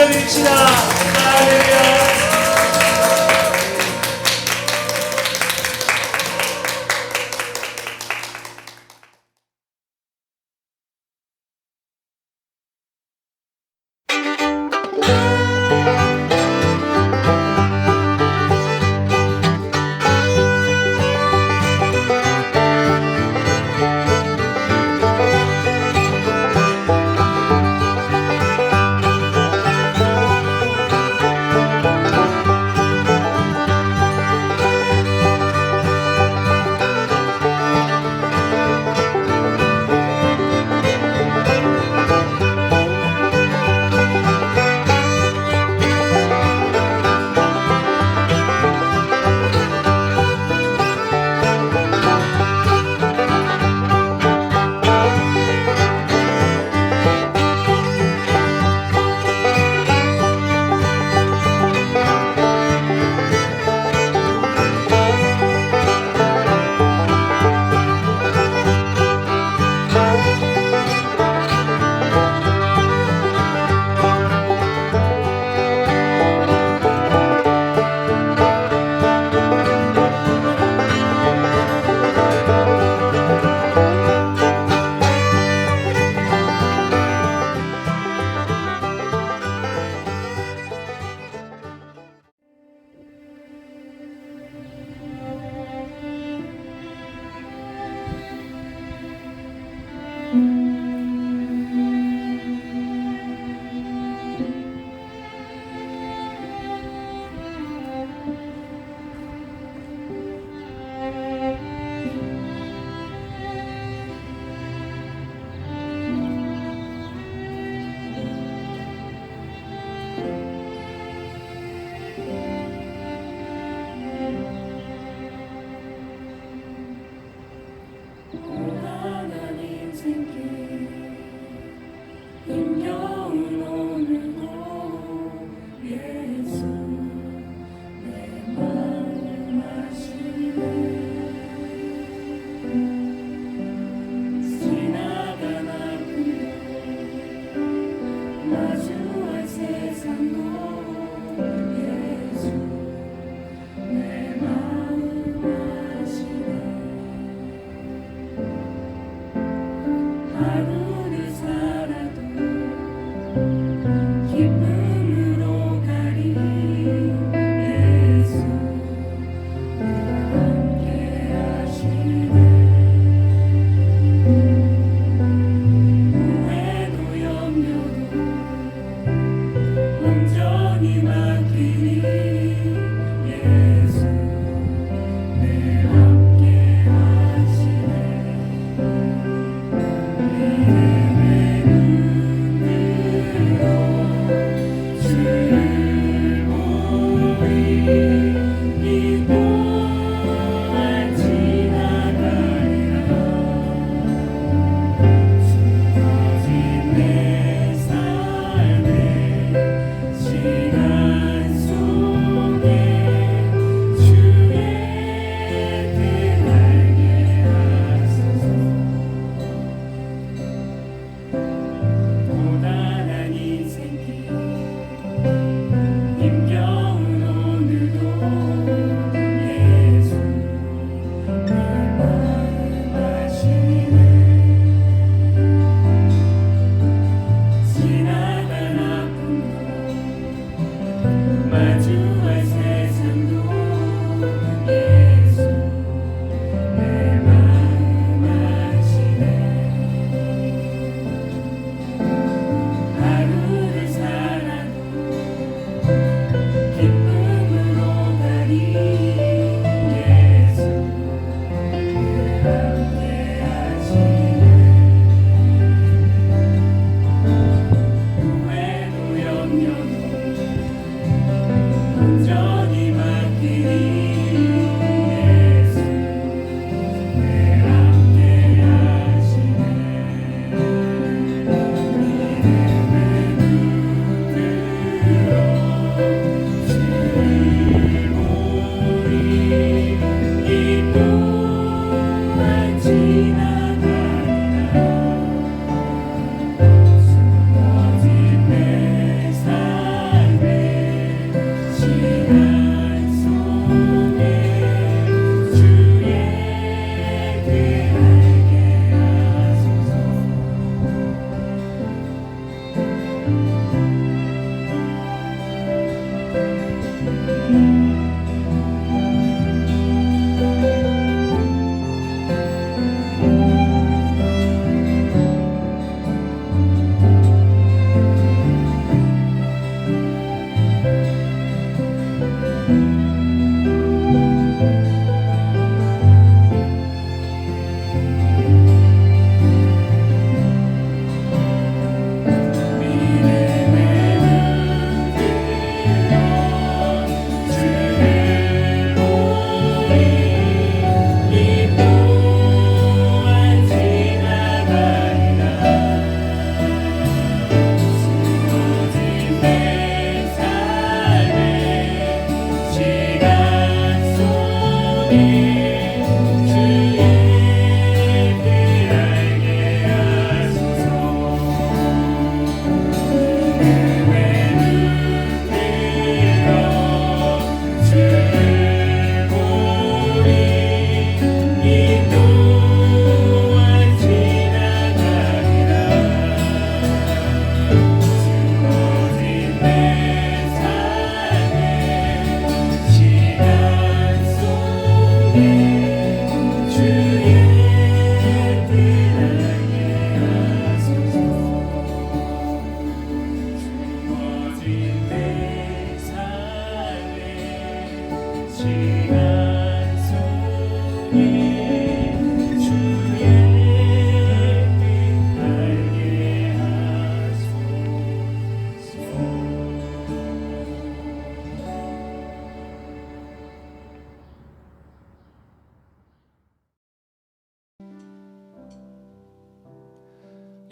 올려드립시다. 할렐루야.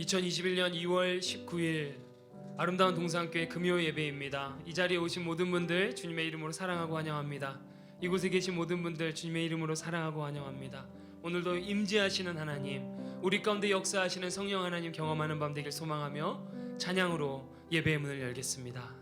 2021년 2월 19일 아름다운 동산교회 금요 예배입니다. 이 자리에 오신 모든 분들 주님의 이름으로 사랑하고 환영합니다. 이곳에 계신 모든 분들 주님의 이름으로 사랑하고 환영합니다. 오늘도 임재하시는 하나님, 우리 가운데 역사하시는 성령 하나님 경험하는 밤 되길 소망하며 찬양으로 예배의 문을 열겠습니다.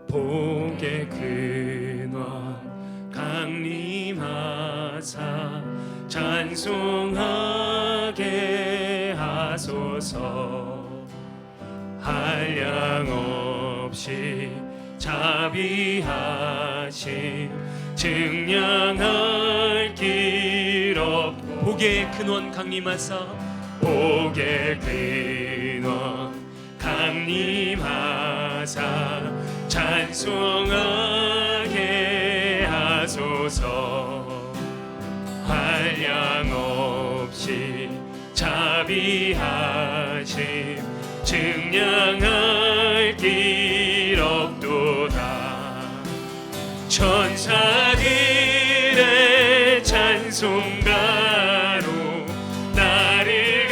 복의 근원 강림하사 찬송하게 하소서. 한량없이 자비하심 증량할 길 없고. 복의 근원 강림하사 복의 근원 강림하사 찬송하게 하소서. 한량없이 자비하심 증량할 길 없도다. 천사들의 찬송가로 나를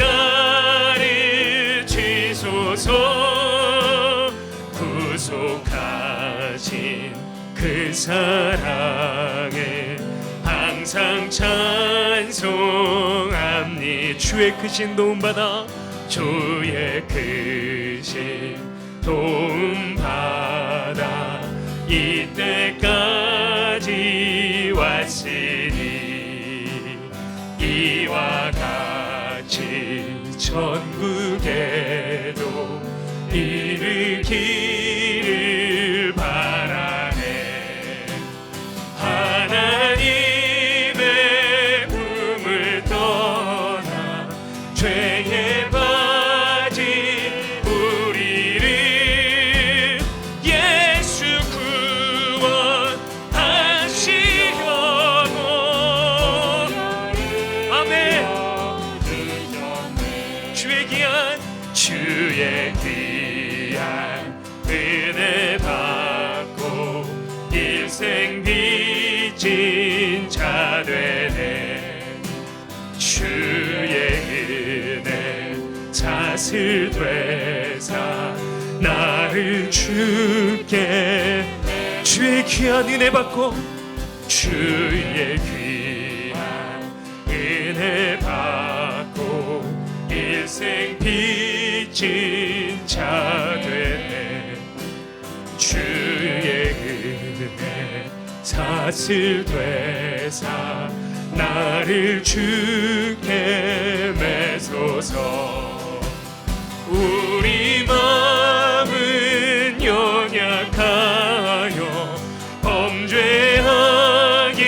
가르치소서. 구속하신 그 사랑에 항상 찬송합니. 주의 크신 도움받아 주의 크신 도움받아 이때까지 왔으니 이와 같이 천국에도 이르기를 바라네. 하나님의 품을 떠나 죄에 빠진 우리를 예수 구원하시려고. 아멘. 주의 귀한 은혜 받고 일생 빚진 자 되네. 주의 은혜 사슬 되사 나를 주께. 주의 귀한 은혜 받고 주의 귀한 은혜 받고 일생 빚진 자 되네. 주의 은혜 사슬 되사 나를 주께 매소서. 우리 마음은 연약하여 범죄하기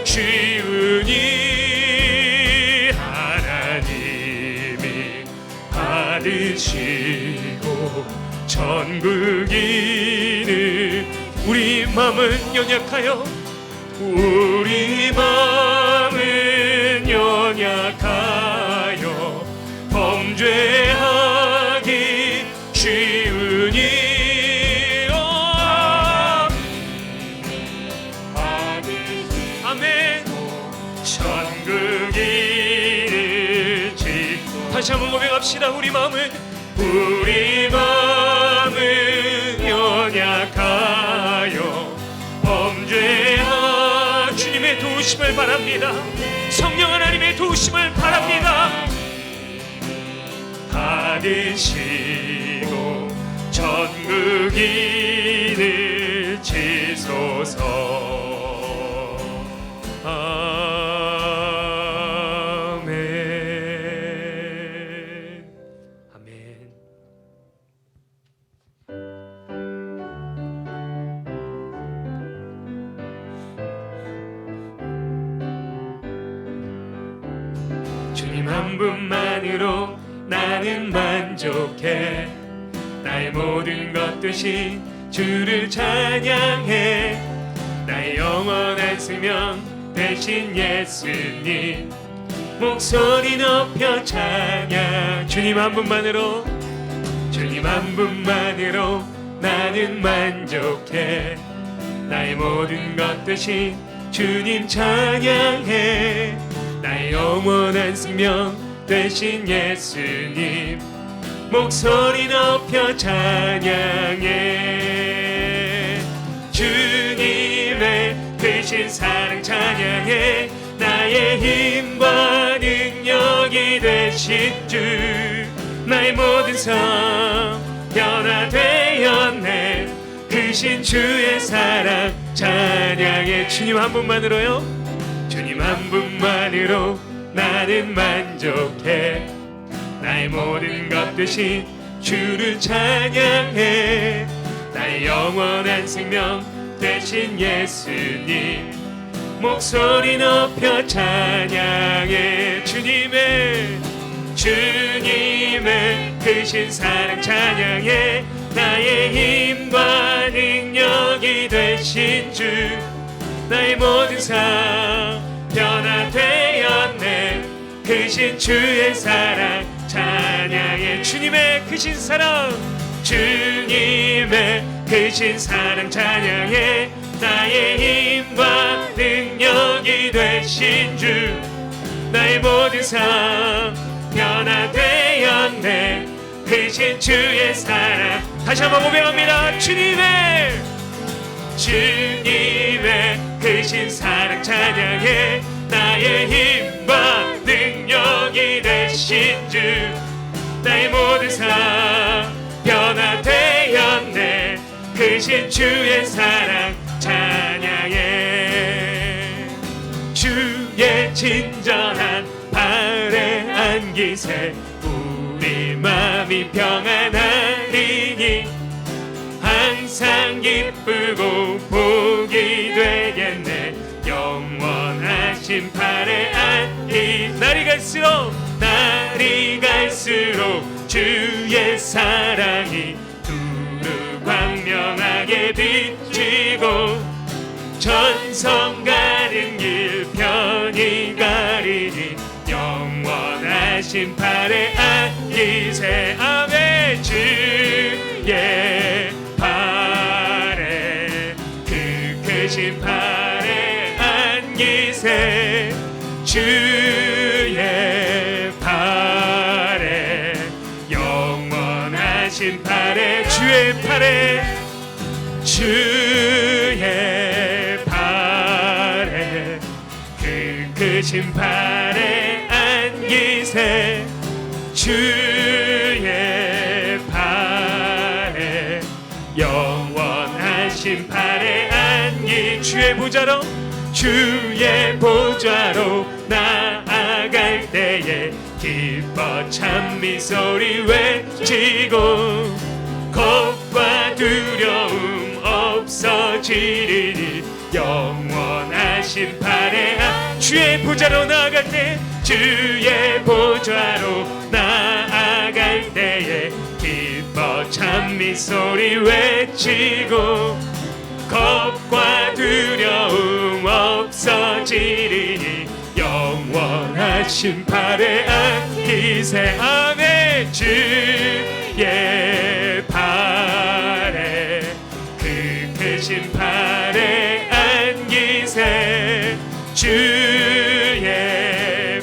쉬우니 하나님이 받으시고 천국인을. 우리 마음은 연약하여 우리 마음은 연약하여 범죄하기 쉬우니 아멘. 천국인을 짓고. 다시 한번 고백합시다. 우리 마음은 연약하여 범죄하. 주님의 도우심을 바랍니다. 성령 하나님의 도우심을 바랍니다. 받으시고 천국인을 지소서. 주님 한 분만으로 나는 만족해. 나의 모든 것 되신 주를 찬양해. 나의 영원한 생명 되신 예수님 목소리 높여 찬양. 주님 한 분만으로, 주님 한 분만으로 나는 만족해. 나의 모든 것 되신 주님 찬양해. 나의 영원한 생명 되신 예수님 목소리 높여 찬양해. 주님의 크신 사랑 찬양해. 나의 힘과 능력이 되신 주 나의 모든 삶 변화되었네. 크신 주의 사랑 찬양해. 주님 한 분만으로요, 주님 한 분만으로 나는 만족해. 나의 모든 것 되신 주를 찬양해. 나의 영원한 생명 되신 예수님 목소리 높여 찬양해. 주님의 크신 사랑 찬양해. 나의 힘과 능력이 되신 주 나의 모든 삶 변화되었네. 크신 주의 사랑 찬양해. 주님의 크신 사랑, 주님의 크신 사랑 찬양해. 나의 힘과 능력이 되신 주 나의 모든 삶 변화되었네. 크신 주의 사랑 다시 한번 고백합니다. 주님의 크신 사랑 찬양해. 나의 힘과 능력이 되신 주 나의 모든 삶 변화되었네. 크신 주의 사랑 찬양해. 주의 친절한 발에 안기세 우리 마음이 평안하리니 항상 기쁘고 복이 되겠네. 영원하신 팔에 안기. 날이 갈수록 주의 사랑이 두루 광명하게 비치고 전성 가는 길 편히 가리니 영원하신 팔에 안기세. 아멘. 주의 팔에 그 크신 팔에 안기세. 주의 팔에 영원하신 팔에 주의 팔에 그 크신 팔에 안기세. 주의 팔에 영원하신 팔에 안기. 주의 보좌로 나아갈 때에 기뻐 찬미 소리 외치고 겁과 두려움 없어지리니 영원하신 팔에 주의 보좌로 나아갈 때, 주의 보좌로 나아갈 때에 기뻐 찬미 소리 외치고 겁과 두려움 없어지리니 영원하신 팔에 안기세. 아멘. 주의 팔에 그 크신 팔에 안기세. 주의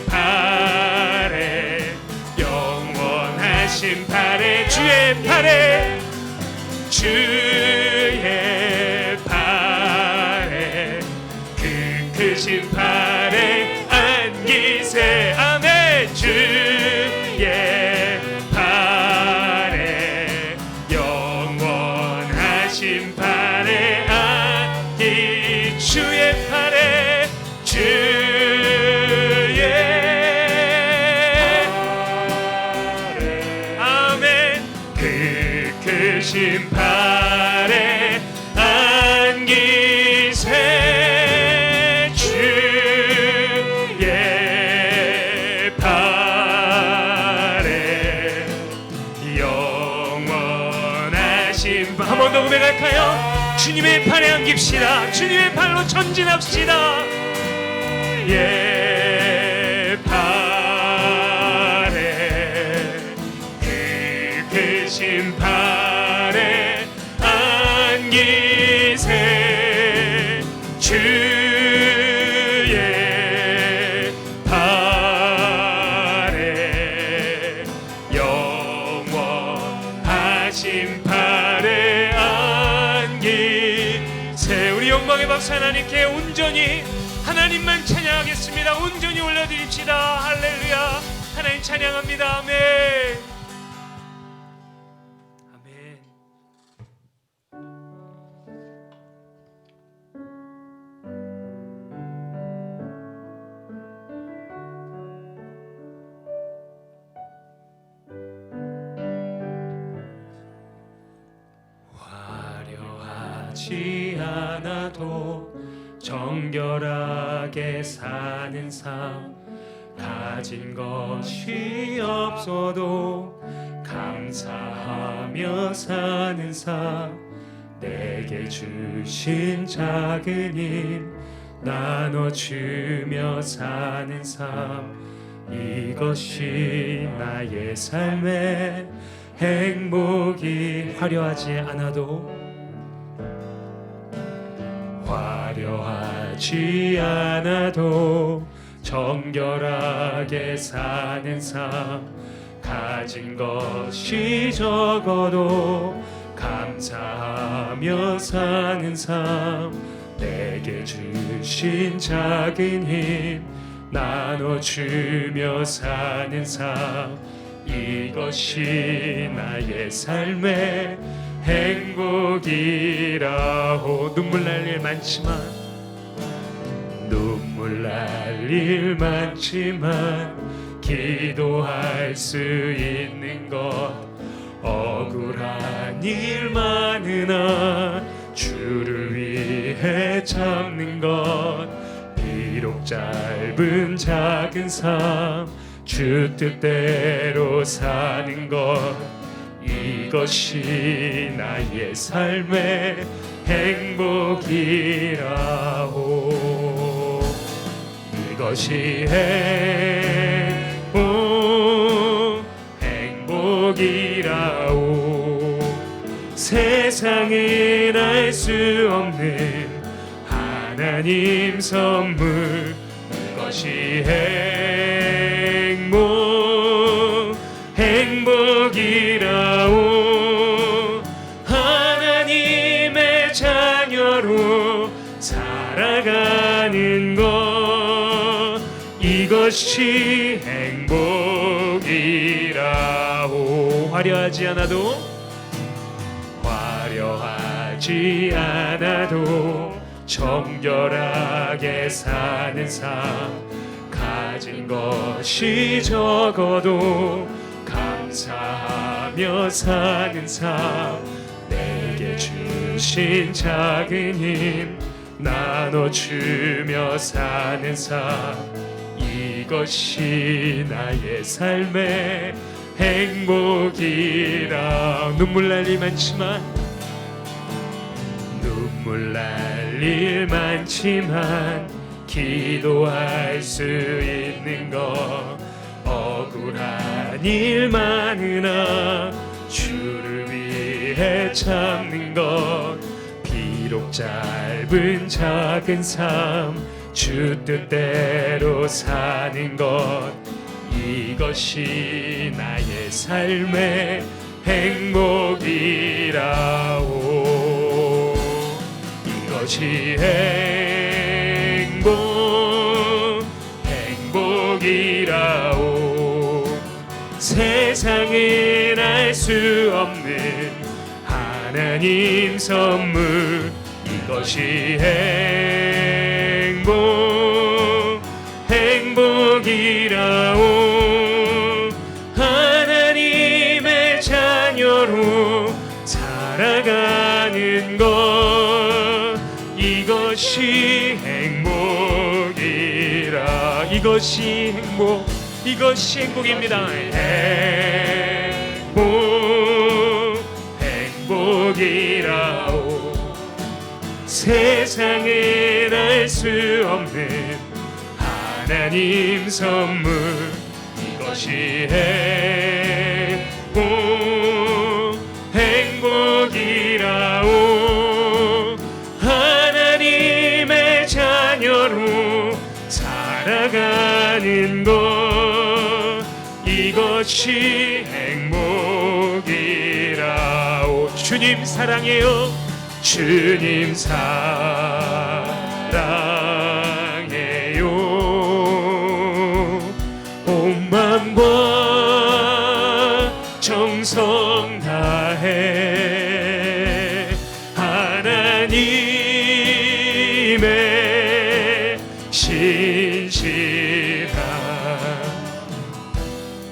팔에 영원하신 팔에 주의 팔에 그 크신 팔에 안기세. 아멘. 주의 팔에 영원하신 팔에 안기. 주의 팔에 아멘. 그 크신 팔에 안기세. 주의 팔에 영원하신 하신 한 번 더 고백할까요? 주님의 팔에 안깁시다. 주님의 팔로 전진합시다. 예 팔에 그 크신 팔에 안기세 주의 팔에 영원하신 팔에 안기세. 우리 영광의 박수 하나님께 온전히 하나님만 찬양하겠습니다. 온전히 올려드립시다. 할렐루야. 하나님 찬양합니다. 아멘. 아멘. 화려하지 않아도 정결하게 사는 삶, 가진 것이 없어도 감사하며 사는 삶, 내게 주신 작은 힘 나눠주며 사는 삶, 이것이 나의 삶의 행복이. 화려하지 않아도 화려하지 않아도 정결하게 사는 삶, 가진 것이 적어도 감사하며 사는 삶, 내게 주신 작은 힘 나눠주며 사는 삶, 이것이 나의 삶의 행복이라고. 눈물 날 일 많지만 눈물 날 일 많지만 기도할 수 있는 것, 억울한 일 많으나 주를 위해 참는 것, 비록 짧은 작은 삶 주 뜻대로 사는 것, 이것이 나의 삶의 행복이라오. 이것이 행복이라오. 세상은 알 수 없는 하나님 선물, 이것이 행복이라오. 하나님의 자녀로 살아가는 것, 이것이 행복이라오. 화려하지 않아도 정결하게 사는 삶, 가진 것이 적어도 감사하며 사는 삶, 내게 주신 작은 힘 나눠주며 사는 삶, 이것이 나의 삶의 행복이라. 눈물 날 일 많지만 기도할 수 있는 것, 억울한 일 많으나 주를 위해 참는 것, 비록 짧은 작은 삶 주 뜻대로 사는 것, 이것이 나의 삶의 행복이라오. 이것이 행복이라오. 세상은 알 수 없는 하나님 선물, 이것이 행복이라오. 하나님의 자녀로 살아가는 것, 이것이 행복이라. 이것이 행복입니다. 행복이라오. 행복이라오. 세상엔 알 수 없는 하나님 선물, 이것이 행복이라오. 하나님의 자녀로 살아가는 것, 이것이 행복이라오. 주님 사랑해요. 주님 사랑해요. 온 마음과 정성 다해 하나님의 신실한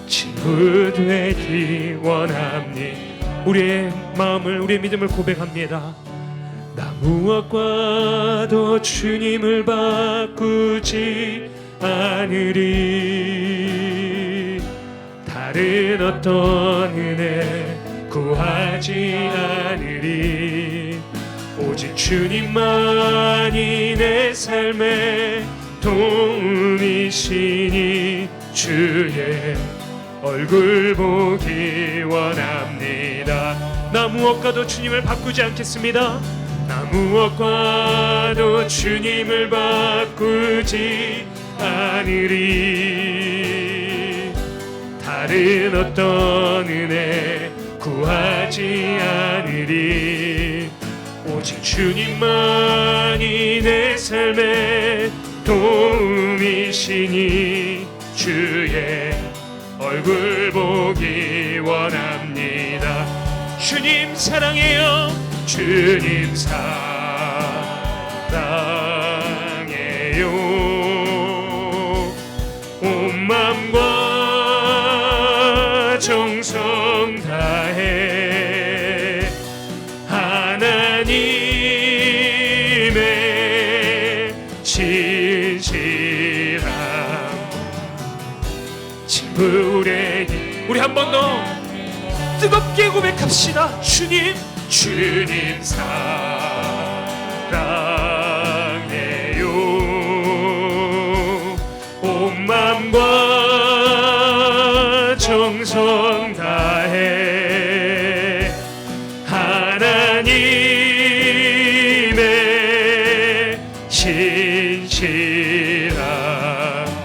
친구 되기 원합니다. 우리의 마음을, 우리의 믿음을 고백합니다. 나 무엇과도 주님을 바꾸지 않으리. 다른 어떤 은혜 구하지 않으리. 오직 주님만이 내 삶의 도움이시니 주의 얼굴 보기 원합니다. 나 무엇과도 주님을 바꾸지 않겠습니다. 나 무엇과도 주님을 바꾸지 않으리. 다른 어떤 은혜 구하지 않으리. 오직 주님만이 내 삶의 도움이시니 주의 얼굴 보기 원합니다. 주님 사랑해요. 주님 사랑해요. 온 마음과 정성 다해 하나님의 신실한 친구 되기. 우리 한 번 더 뜨겁게 고백합시다. 주님 사랑해요. 온 마음과 정성 다해 하나님의 신실한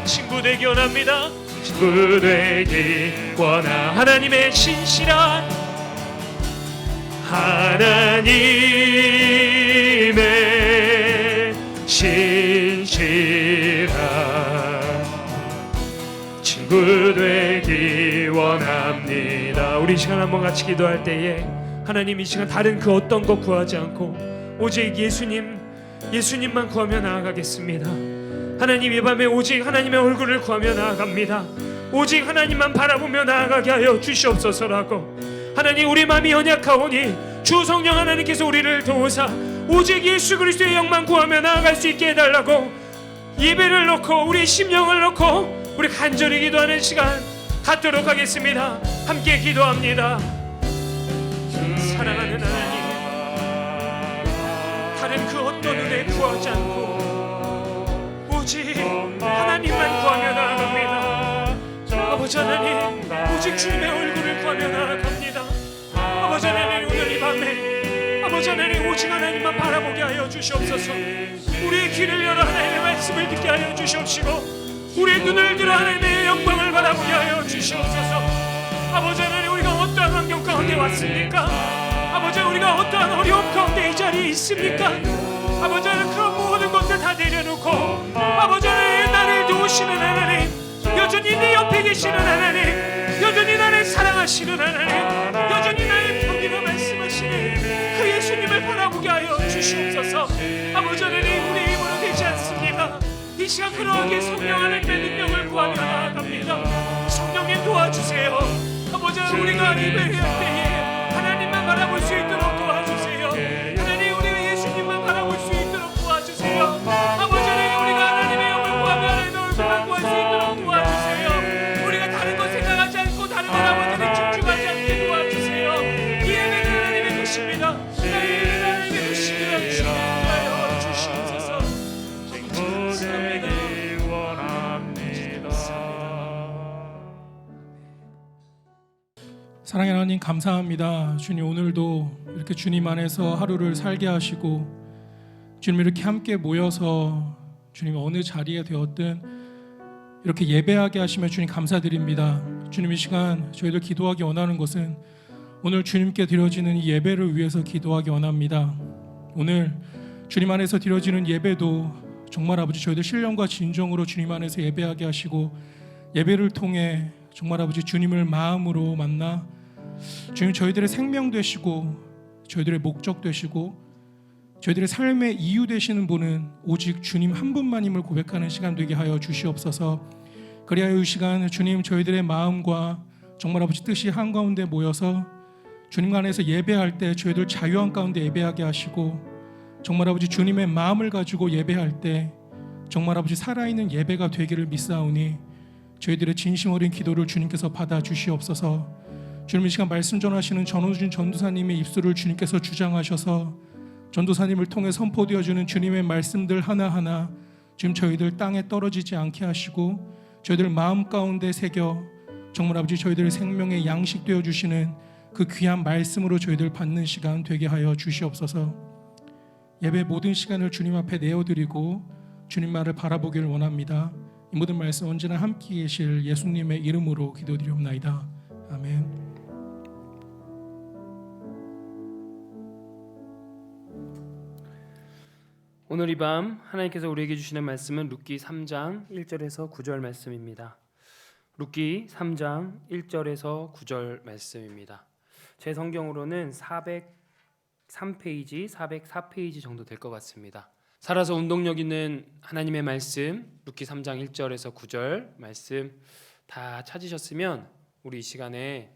친구 되기 원합니다. 친구 되기 원하. 하나님의 신실한, 하나님의 신실한 친구 되기 원합니다. 우리 시간 한번 같이 기도할 때에 하나님 이 시간 다른 그 어떤 것 구하지 않고 오직 예수님만 구하며 나아가겠습니다. 하나님 이 밤에 오직 하나님의 얼굴을 구하며 나아갑니다. 오직 하나님만 바라보며 나아가게 하여 주시옵소서라고. 하나님 우리 마음이 연약하오니 주 성령 하나님께서 우리를 도우사 오직 예수 그리스도의 영만 구하며 나아갈 수 있게 해달라고 예배를 놓고 우리 심령을 놓고 우리 간절히 기도하는 시간 갖도록 하겠습니다. 함께 기도합니다. 사랑하는 하나님, 다른 그 어떤 은혜 구하지 않고 오직 하나님만 구하며 나아갑니다. 아버지 하나님, 오직 주님의 얼굴을 구하며 나아갑니다. 아버지 하나님, 오늘 이 밤에 아버지 하나님 오직 하나님만 바라보게 하여 주시옵소서. 우리의 귀를 열어 하나님의 말씀을 듣게 하여 주시옵시고 우리의 눈을 들어 하나님의 영광을 바라보게 하여 주시옵소서. 아버지 하나님, 우리가 어떠한 환경 가운데 왔습니까? 아버지, 우리가 어떠한 어려움 가운데 이 자리에 있습니까? 아버지 하나님, 그런 모든 것들 다 내려놓고 아버지 하나님, 나를 도우시는 하나님, 여전히 내 옆에 계시는 하나님, 여전히 나를 사랑하시는 하나님, 여전히 나의 편리로 말씀하시는 그 예수님을 바라보게 하여 주시옵소서. 아버지 하나님, 우리 힘으로 되지 않습니다. 이 시간 그러하게 성령 하나님의 능력을 구하며 나아갑니다. 성령님 도와주세요. 아버지 하나님, 우리가 예배할 때에 하나님만 바라볼 수 있도록 도와주세요. 하나님, 우리가 예수님만 바라볼 수 있도록 도와주세요. 아버지 하나님, 우리가 하나님의 영을 구하며 하나님의 얼굴만 구할 수 있도록 도와주세요. 우리가 다른 것 생각하지 않고 다른 걸 아버지는 집중하지 않게 도와주세요. 이 예배는 하나님의 것입니다. 하나님 감사합니다. 주님 오늘도 이렇게 주님 안에서 하루를 살게 하시고 주님 이렇게 함께 모여서 주님 어느 자리에 되었든 이렇게 예배하게 하시며 주님 감사드립니다. 주님 이 시간 저희들 기도하기 원하는 것은 오늘 주님께 드려지는 이 예배를 위해서 기도하기 원합니다. 오늘 주님 안에서 드려지는 예배도 정말 아버지 저희들 신령과 진정으로 주님 안에서 예배하게 하시고 예배를 통해 정말 아버지 주님을 마음으로 만나 주님 저희들의 생명 되시고 저희들의 목적 되시고 저희들의 삶의 이유 되시는 분은 오직 주님 한 분만임을 고백하는 시간 되게 하여 주시옵소서. 그리하여 이 시간 주님 저희들의 마음과 정말 아버지 뜻이 한가운데 모여서 주님 안에서 예배할 때 저희들 자유한 가운데 예배하게 하시고 정말 아버지 주님의 마음을 가지고 예배할 때 정말 아버지 살아있는 예배가 되기를 믿사오니 저희들의 진심 어린 기도를 주님께서 받아 주시옵소서. 주님 이 시간 말씀 전하시는 전호준 전도사님의 입술을 주님께서 주장하셔서 전도사님을 통해 선포되어주는 주님의 말씀들 하나하나 지금 저희들 땅에 떨어지지 않게 하시고 저희들 마음 가운데 새겨 정말 아버지 저희들 생명의 양식 되어주시는 그 귀한 말씀으로 저희들 받는 시간 되게 하여 주시옵소서. 예배 모든 시간을 주님 앞에 내어드리고 주님만을 바라보기를 원합니다. 이 모든 말씀 언제나 함께 계실 예수님의 이름으로 기도드리옵나이다. 아멘. 오늘 이 밤 하나님께서 우리에게 주시는 말씀은 룻기 3장 1절에서 9절 말씀입니다. 룻기 3장 1절에서 9절 말씀입니다. 제 성경으로는 403페이지, 404페이지 정도 될 것 같습니다. 살아서 운동력 있는 하나님의 말씀, 룻기 3장 1절에서 9절 말씀 다 찾으셨으면 우리 이 시간에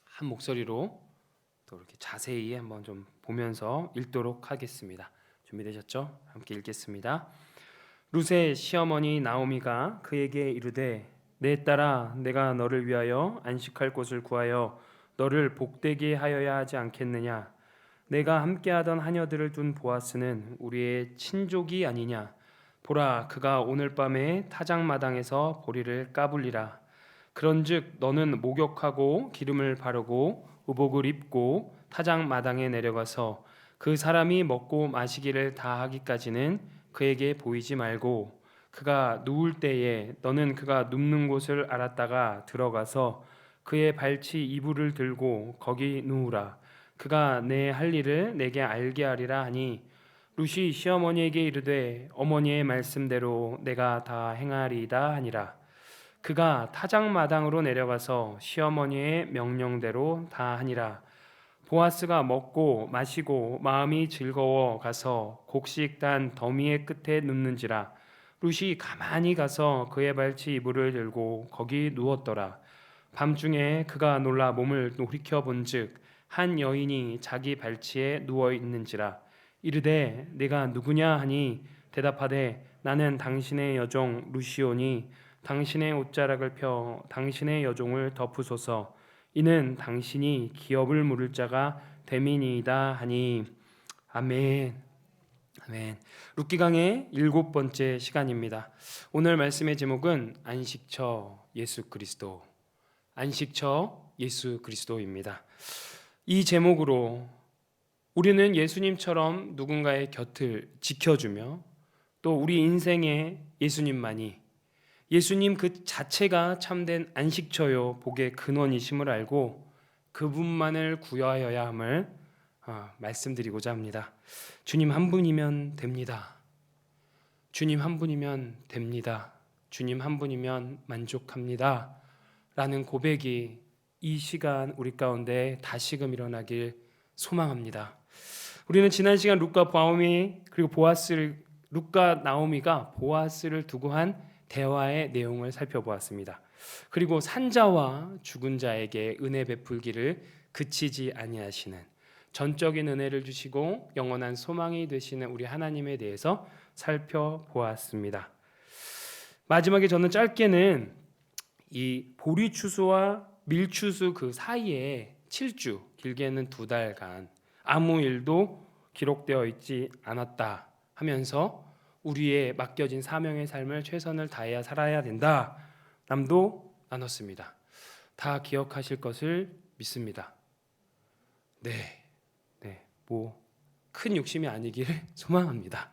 한 목소리로 또 이렇게 자세히 한번 좀 보면서 읽도록 하겠습니다. 준비되셨죠? 함께 읽겠습니다. 룻의 시어머니 나오미가 그에게 이르되 내 딸아 내가 너를 위하여 안식할 곳을 구하여 너를 복되게 하여야 하지 않겠느냐. 내가 함께하던 하녀들을 둔 보아스는 우리의 친족이 아니냐. 보라 그가 오늘 밤에 타작마당에서 보리를 까불리라. 그런즉 너는 목욕하고 기름을 바르고 의복을 입고 타작마당에 내려가서 그 사람이 먹고 마시기를 다 하기까지는 그에게 보이지 말고 그가 누울 때에 너는 그가 눕는 곳을 알았다가 들어가서 그의 발치 이불을 들고 거기 누우라. 그가 내 할 일을 내게 알게 하리라 하니 룻이 시어머니에게 이르되 어머니의 말씀대로 내가 다 행하리이다 하니라. 그가 타작마당으로 내려가서 시어머니의 명령대로 다 하니라. 보아스가 먹고 마시고 마음이 즐거워 가서 곡식 단 더미의 끝에 눕는지라. 룻이 가만히 가서 그의 발치 이불을 들고 거기 누웠더라. 밤중에 그가 놀라 몸을 돌이켜 본즉 한 여인이 자기 발치에 누워 있는지라. 이르되 네가 누구냐 하니 대답하되 나는 당신의 여종 룻이오니 당신의 옷자락을 펴 당신의 여종을 덮으소서. 이는 당신이 기업을 물을 자가 됨이니이다 하니. 아멘. 아멘. 룻기강의 7번째 시간입니다. 오늘 말씀의 제목은 안식처 예수 그리스도. 안식처 예수 그리스도입니다. 이 제목으로 우리는 예수님처럼 누군가의 곁을 지켜주며 또 우리 인생에 예수님만이 예수님 그 자체가 참된 안식처요 복의 근원이심을 알고 그분만을 구하여야 함을 말씀드리고자 합니다. 주님 한 분이면 됩니다. 주님 한 분이면 됩니다. 주님 한 분이면 만족합니다. 라는 고백이 이 시간 우리 가운데 다시금 일어나길 소망합니다. 우리는 지난 시간 룻과 나오미 그리고 룻과 나오미가 보아스를 두고 한 대화의 내용을 살펴보았습니다. 그리고 산자와 죽은 자에게 은혜 베풀기를 그치지 아니하시는 전적인 은혜를 주시고 영원한 소망이 되시는 우리 하나님에 대해서 살펴보았습니다. 마지막에 저는 짧게는 이 보리추수와 밀추수 그 사이에 7주, 길게는 2달간 아무 일도 기록되어 있지 않았다 하면서 우리의 맡겨진 사명의 삶을 최선을 다해야 살아야 된다 람도 나눴습니다. 다 기억하실 것을 믿습니다. 네, 뭐 큰 욕심이 아니기를 소망합니다.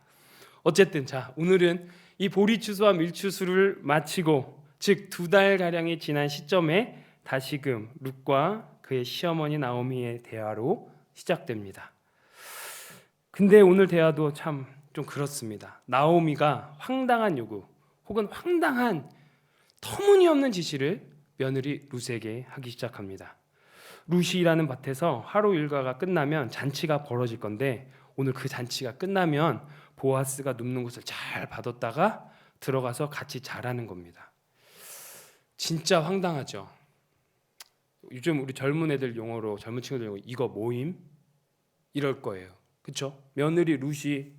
어쨌든 자, 오늘은 이 보리추수와 밀추수를 마치고 즉 2달 가량이 지난 시점에 다시금 룻과 그의 시어머니 나오미의 대화로 시작됩니다. 근데 오늘 대화도 참 좀 그렇습니다. 나오미가 황당한 요구 혹은 황당한 터무니없는 지시를 며느리 룻에게 하기 시작합니다. 룻이 일하는 밭에서 하루 일과가 끝나면 잔치가 벌어질 건데 오늘 그 잔치가 끝나면 보아스가 눕는 곳을 잘 봐뒀다가 들어가서 같이 자라는 겁니다. 진짜 황당하죠. 요즘 우리 젊은 애들 용어로 젊은 친구들 용어로 이거 모임 이럴 거예요. 그렇죠? 며느리 룻이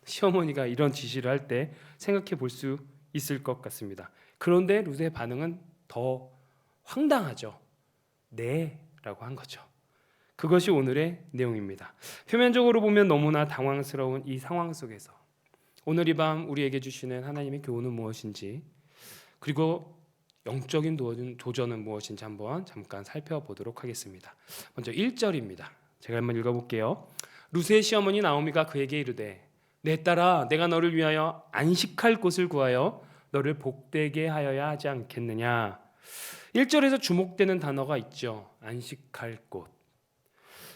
시어머니가 이런 지시를 할 때 생각해 볼 수 있을 것 같습니다. 그런데 룻의 반응은 더 황당하죠. 네라고 한 거죠. 그것이 오늘의 내용입니다. 표면적으로 보면 너무나 당황스러운 이 상황 속에서 오늘 이 밤 우리에게 주시는 하나님의 교훈은 무엇인지 그리고 영적인 도전은 무엇인지 한번 잠깐 살펴보도록 하겠습니다. 먼저 1절입니다. 제가 한번 읽어볼게요. 룻의 시어머니 나오미가 그에게 이르되 내 딸아 내가 너를 위하여 안식할 곳을 구하여 너를 복되게 하여야 하지 않겠느냐. 1절에서 주목되는 단어가 있죠. 안식할 곳.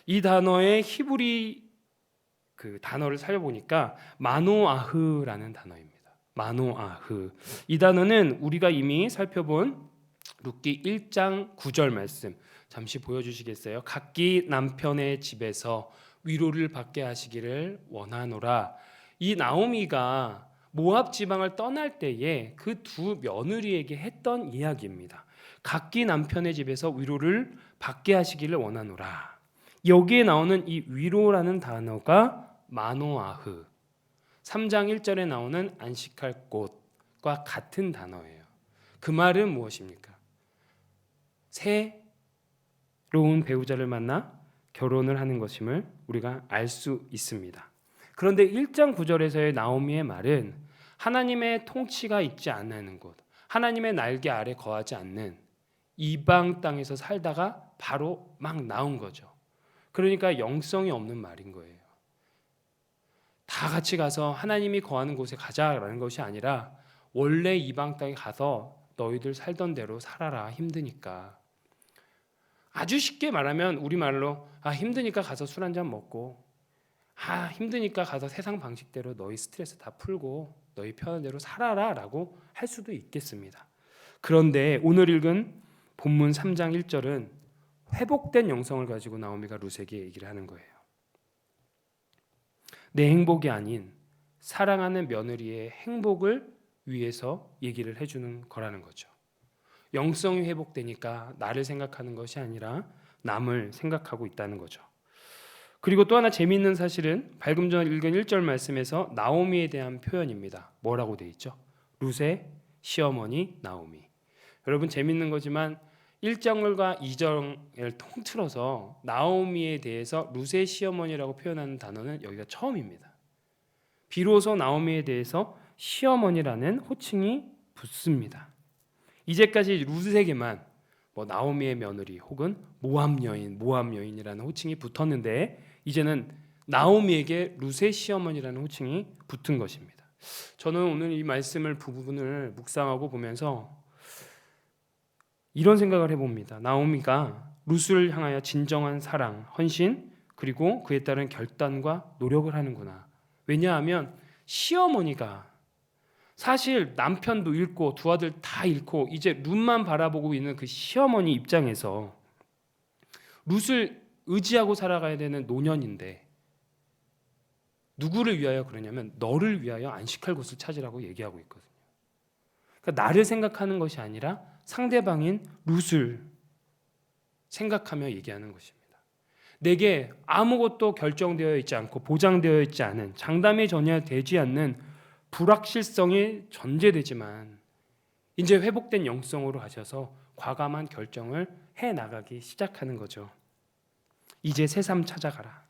이 단어의 히브리 그 단어를 살펴보니까 마노아흐라는 단어입니다. 마노아흐. 이 단어는 우리가 이미 살펴본 룻기 1장 9절 말씀 잠시 보여주시겠어요? 각기 남편의 집에서 위로를 받게 하시기를 원하노라. 이 나오미가 모압 지방을 떠날 때에 그 두 며느리에게 했던 이야기입니다. 각기 남편의 집에서 위로를 받게 하시기를 원하노라. 여기에 나오는 이 위로라는 단어가 마노아흐 3장 1절에 나오는 안식할 곳과 같은 단어예요. 그 말은 무엇입니까? 새로운 배우자를 만나 결혼을 하는 것임을 우리가 알 수 있습니다. 그런데 1장 9절에서의 나오미의 말은 하나님의 통치가 있지 않는 곳, 하나님의 날개 아래 거하지 않는 이방 땅에서 살다가 바로 막 나온 거죠. 그러니까 영성이 없는 말인 거예요. 다 같이 가서 하나님이 거하는 곳에 가자라는 것이 아니라 원래 이방 땅에 가서 너희들 살던 대로 살아라. 힘드니까. 아주 쉽게 말하면 우리말로 힘드니까 가서 술 한잔 먹고 힘드니까 가서 세상 방식대로 너희 스트레스 다 풀고 너희 편한 대로 살아라 라고 할 수도 있겠습니다. 그런데 오늘 읽은 본문 3장 1절은 회복된 영성을 가지고 나오미가 룻에게 얘기를 하는 거예요. 내 행복이 아닌 사랑하는 며느리의 행복을 위해서 얘기를 해주는 거라는 거죠. 영성이 회복되니까 나를 생각하는 것이 아니라 남을 생각하고 있다는 거죠. 그리고 또 하나 재미있는 사실은 방금 전 읽은 1절 말씀에서 나오미에 대한 표현입니다. 뭐라고 돼 있죠? 룻의 시어머니 나오미. 여러분 재미있는 거지만 1장과 2장을 통틀어서 나오미에 대해서 룻의 시어머니라고 표현하는 단어는 여기가 처음입니다. 비로소 나오미에 대해서 시어머니라는 호칭이 붙습니다. 이제까지 룻에게만 나오미의 며느리 혹은 모압 여인이라는 호칭이 붙었는데 이제는 나오미에게 룻의 시어머니라는 호칭이 붙은 것입니다. 저는 오늘 이 말씀을 부분을 묵상하고 보면서 이런 생각을 해봅니다. 나오미가 룻을 향하여 진정한 사랑, 헌신 그리고 그에 따른 결단과 노력을 하는구나. 왜냐하면 시어머니가 사실 남편도 잃고 두 아들 다 잃고 이제 룻만 바라보고 있는 그 시어머니 입장에서 룻을 의지하고 살아가야 되는 노년인데 누구를 위하여 그러냐면 너를 위하여 안식할 곳을 찾으라고 얘기하고 있거든요. 그러니까 나를 생각하는 것이 아니라 상대방인 룻을 생각하며 얘기하는 것입니다. 내게 아무것도 결정되어 있지 않고 보장되어 있지 않은 장담이 전혀 되지 않는 불확실성이 전제되지만 이제 회복된 영성으로 하셔서 과감한 결정을 해나가기 시작하는 거죠. 이제 새삼 찾아가라.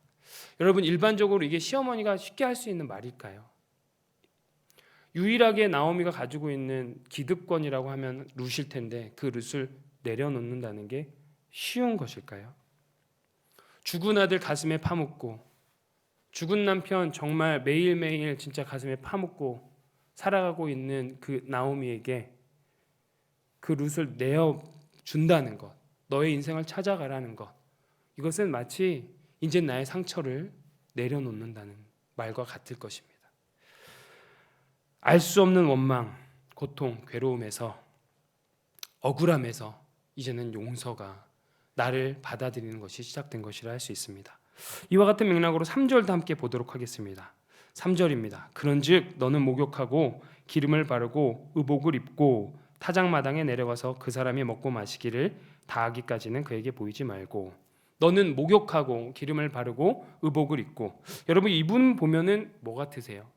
여러분 일반적으로 이게 시어머니가 쉽게 할 수 있는 말일까요? 유일하게 나오미가 가지고 있는 기득권이라고 하면 룻일 텐데 그 룻을 내려놓는다는 게 쉬운 것일까요? 죽은 아들 가슴에 파묻고 죽은 남편 정말 매일매일 진짜 가슴에 파묻고 살아가고 있는 그 나오미에게 그 룻을 내어준다는 것, 너의 인생을 찾아가라는 것, 이것은 마치 이제 나의 상처를 내려놓는다는 말과 같을 것입니다. 알 수 없는 원망, 고통, 괴로움에서, 억울함에서 이제는 용서가 나를 받아들이는 것이 시작된 것이라 할 수 있습니다. 이와 같은 맥락으로 3절도 함께 보도록 하겠습니다. 3절입니다. 그런즉 너는 목욕하고 기름을 바르고 의복을 입고 타작마당에 내려가서 그 사람이 먹고 마시기를 다하기까지는 그에게 보이지 말고. 너는 목욕하고 기름을 바르고 의복을 입고. 여러분, 이분 보면은 뭐 같으세요?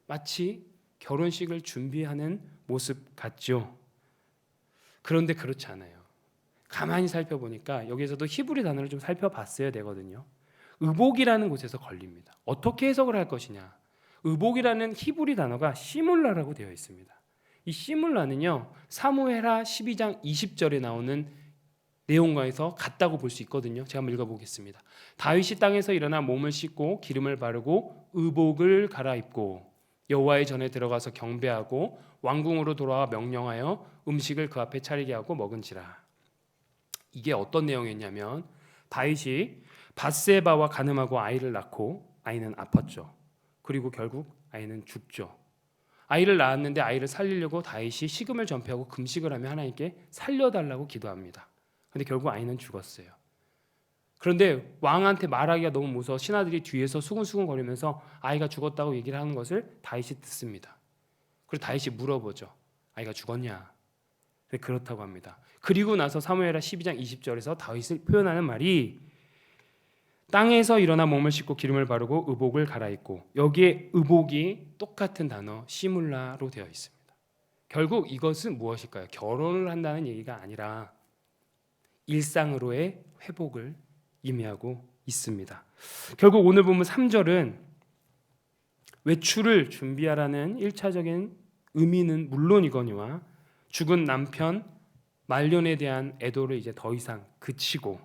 마치 결혼식을 준비하는 모습 같죠? 그런데 그렇지 않아요. 가만히 살펴보니까 여기서도 히브리 단어를 좀 살펴봤어야 되거든요. 의복이라는 곳에서 걸립니다. 어떻게 해석을 할 것이냐? 의복이라는 히브리 단어가 시물라라고 되어 있습니다. 이 시물라는요, 사무엘하 12장 20절에 나오는 내용과에서 같다고 볼 수 있거든요. 제가 한번 읽어보겠습니다. 다윗이 땅에서 일어나 몸을 씻고 기름을 바르고 의복을 갈아입고 여호와의 전에 들어가서 경배하고 왕궁으로 돌아와 명령하여 음식을 그 앞에 차리게 하고 먹은지라. 이게 어떤 내용이었냐면 다윗이 밧세바와 간음하고 아이를 낳고 아이는 아팠죠. 그리고 결국 아이는 죽죠. 아이를 낳았는데 아이를 살리려고 다윗이 식음을 전폐하고 금식을 하며 하나님께 살려달라고 기도합니다. 근데 결국 아이는 죽었어요. 그런데 왕한테 말하기가 너무 무서워 신하들이 뒤에서 수근수근 거리면서 아이가 죽었다고 얘기를 하는 것을 다윗이 듣습니다. 그래서 다윗이 물어보죠. 아이가 죽었냐? 그렇다고 합니다. 그리고 나서 사무엘하 12장 20절에서 다윗을 표현하는 말이 땅에서 일어나 몸을 씻고 기름을 바르고 의복을 갈아입고, 여기에 의복이 똑같은 단어 시물라로 되어 있습니다. 결국 이것은 무엇일까요? 결혼을 한다는 얘기가 아니라 일상으로의 회복을 의미하고 있습니다. 결국 오늘 보면 3절은 외출을 준비하라는 1차적인 의미는 물론이거니와 죽은 남편 말년에 대한 애도를 이제 더 이상 그치고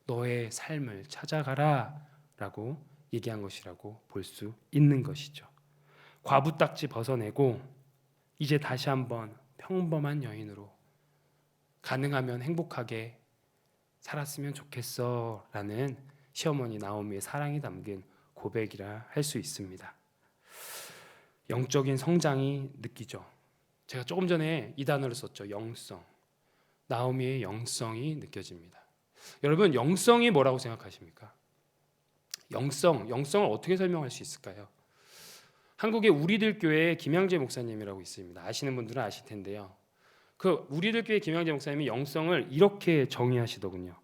너의 삶을 찾아가라 라고 얘기한 것이라고 볼 수 있는 것이죠. 과부딱지 벗어내고 이제 다시 한번 평범한 여인으로 가능하면 행복하게 살았으면 좋겠어 라는 시어머니 나오미의 사랑이 담긴 고백이라 할 수 있습니다. 영적인 성장이 느끼죠. 제가 조금 전에 이 단어를 썼죠. 영성. 나오미의 영성이 느껴집니다. 여러분, 영성이 뭐라고 생각하십니까? 영성을 어떻게 설명할 수 있을까요? 한국의 우리들 교회에 김양재 목사님이라고 있습니다. 아시는 분들은 아실 텐데요. 그 우리들 교회 김양재 목사님이 영성을 이렇게 정의하시더군요.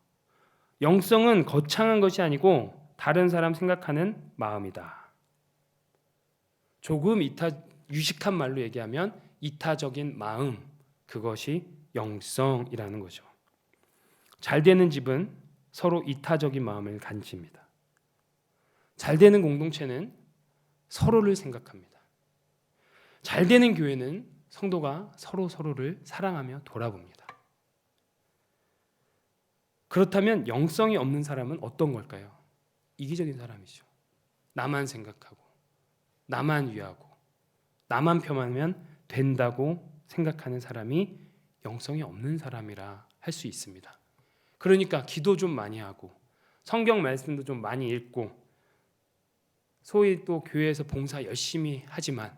영성은 거창한 것이 아니고 다른 사람 생각하는 마음이다. 조금 유식한 말로 얘기하면 이타적인 마음, 그것이 영성이라는 거죠. 잘 되는 집은 서로 이타적인 마음을 가집니다. 잘 되는 공동체는 서로를 생각합니다. 잘 되는 교회는 성도가 서로를 사랑하며 돌아봅니다. 그렇다면 영성이 없는 사람은 어떤 걸까요? 이기적인 사람이죠. 나만 생각하고 나만 위하고 나만 폄하면 된다고 생각하는 사람이 영성이 없는 사람이라 할 수 있습니다. 그러니까 기도 좀 많이 하고 성경 말씀도 좀 많이 읽고 소위 또 교회에서 봉사 열심히 하지만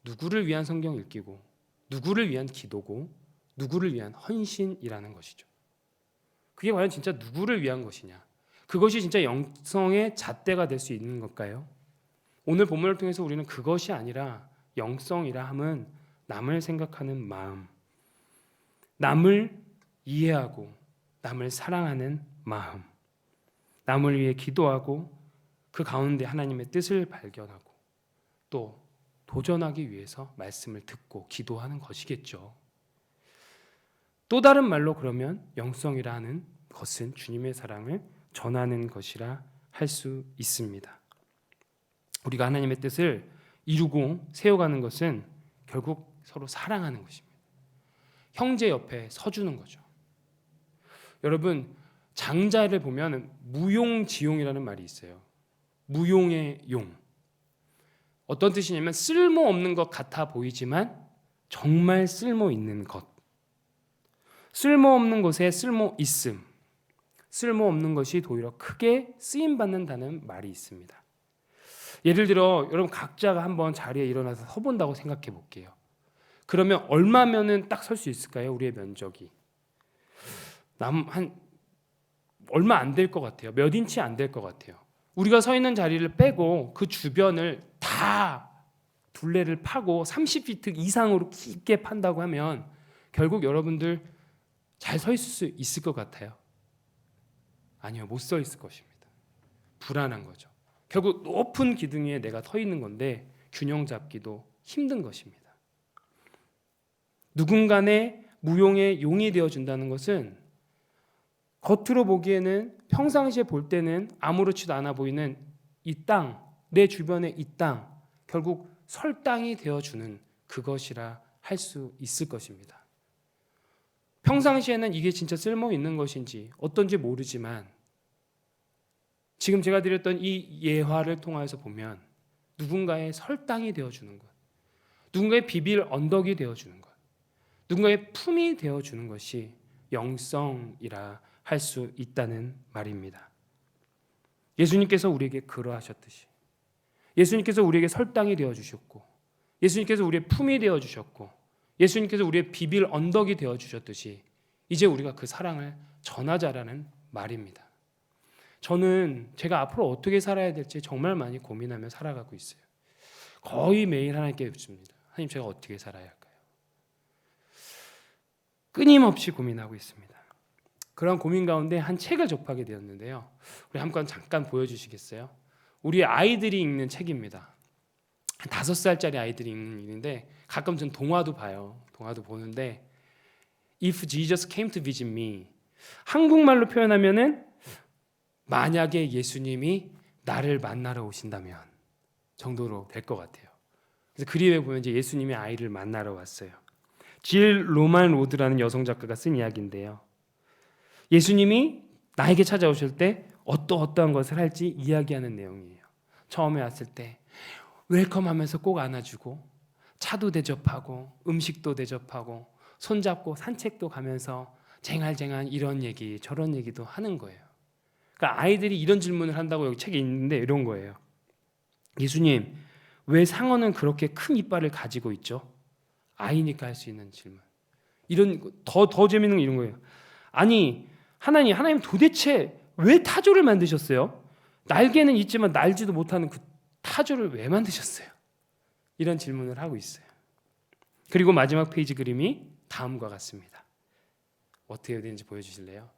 누구를 위한 성경 읽기고 누구를 위한 기도고 누구를 위한 헌신이라는 것이죠. 그게 과연 진짜 누구를 위한 것이냐? 그것이 진짜 영성의 잣대가 될 수 있는 걸까요? 오늘 본문을 통해서 우리는 그것이 아니라 영성이라 함은 남을 생각하는 마음, 남을 이해하고 남을 사랑하는 마음, 남을 위해 기도하고 그 가운데 하나님의 뜻을 발견하고 또 도전하기 위해서 말씀을 듣고 기도하는 것이겠죠. 또 다른 말로 그러면 영성이라 하는 것은 주님의 사랑을 전하는 것이라 할 수 있습니다. 우리가 하나님의 뜻을 이루고 세워가는 것은 결국 서로 사랑하는 것입니다. 형제 옆에 서주는 거죠. 여러분 장자를 보면 무용지용이라는 말이 있어요. 무용의 용. 어떤 뜻이냐면 쓸모없는 것 같아 보이지만 정말 쓸모 있는 것. 쓸모없는 것에 쓸모 있음. 쓸모없는 것이 도리어 크게 쓰임 받는다는 말이 있습니다. 예를 들어 여러분 각자가 한번 자리에 일어나서 서 본다고 생각해 볼게요. 그러면 얼마면은 딱 설 수 있을까요? 우리의 면적이 한 얼마 안 될 것 같아요. 몇 인치 안 될 것 같아요. 우리가 서 있는 자리를 빼고 그 주변을 다 둘레를 파고 30피트 이상으로 깊게 판다고 하면 결국 여러분들 잘 서 있을 수 있을 것 같아요? 아니요, 못 서 있을 것입니다. 불안한 거죠. 결국 높은 기둥 위에 내가 서 있는 건데 균형 잡기도 힘든 것입니다. 누군가의 무용의 용이 되어준다는 것은 겉으로 보기에는 평상시에 볼 때는 아무렇지도 않아 보이는 이 땅, 내 주변의 이 땅, 결국 설땅이 되어주는 그것이라 할 수 있을 것입니다. 평상시에는 이게 진짜 쓸모 있는 것인지 어떤지 모르지만 지금 제가 드렸던 이 예화를 통해서 보면 누군가의 설땅이 되어주는 것, 누군가의 비빌 언덕이 되어주는 것, 누군가의 품이 되어주는 것이 영성이라 할 수 있다는 말입니다. 예수님께서 우리에게 그러하셨듯이 예수님께서 우리에게 설땅이 되어주셨고 예수님께서 우리의 품이 되어주셨고 예수님께서 우리의 비빌 언덕이 되어주셨듯이 이제 우리가 그 사랑을 전하자라는 말입니다. 저는 제가 앞으로 어떻게 살아야 될지 정말 많이 고민하며 살아가고 있어요. 거의 매일 하나님께 묻습니다. 하나님, 제가 어떻게 살아야 할까요? 끊임없이 고민하고 있습니다. 그런 고민 가운데 한 책을 접하게 되었는데요. 우리 한번 잠깐 보여주시겠어요? 우리 아이들이 읽는 책입니다. 5살짜리 아이들이 읽는 일인데 가끔 전 동화도 봐요. 동화도 보는데 If Jesus came to visit me, 한국말로 표현하면은 만약에 예수님이 나를 만나러 오신다면 정도로 될 것 같아요. 그래서 그림에 보면 이제 예수님이 아이를 만나러 왔어요. 질 로만 로드라는 여성 작가가 쓴 이야기인데요. 예수님이 나에게 찾아오실 때 어떠한 것을 할지 이야기하는 내용이에요. 처음에 왔을 때 웰컴하면서 꼭 안아주고 차도 대접하고 음식도 대접하고 손잡고 산책도 가면서 쟁알쟁알 이런 얘기 저런 얘기도 하는 거예요. 그러니까 아이들이 이런 질문을 한다고 여기 책에 있는데 이런 거예요. 예수님, 왜 상어는 그렇게 큰 이빨을 가지고 있죠? 아이니까 할 수 있는 질문. 이런 더 재밌는 게 이런 거예요. 아니 하나님 도대체 왜 타조를 만드셨어요? 날개는 있지만 날지도 못하는 그 타조를 왜 만드셨어요? 이런 질문을 하고 있어요. 그리고 마지막 페이지 그림이 다음과 같습니다. 어떻게 되는지 보여주실래요?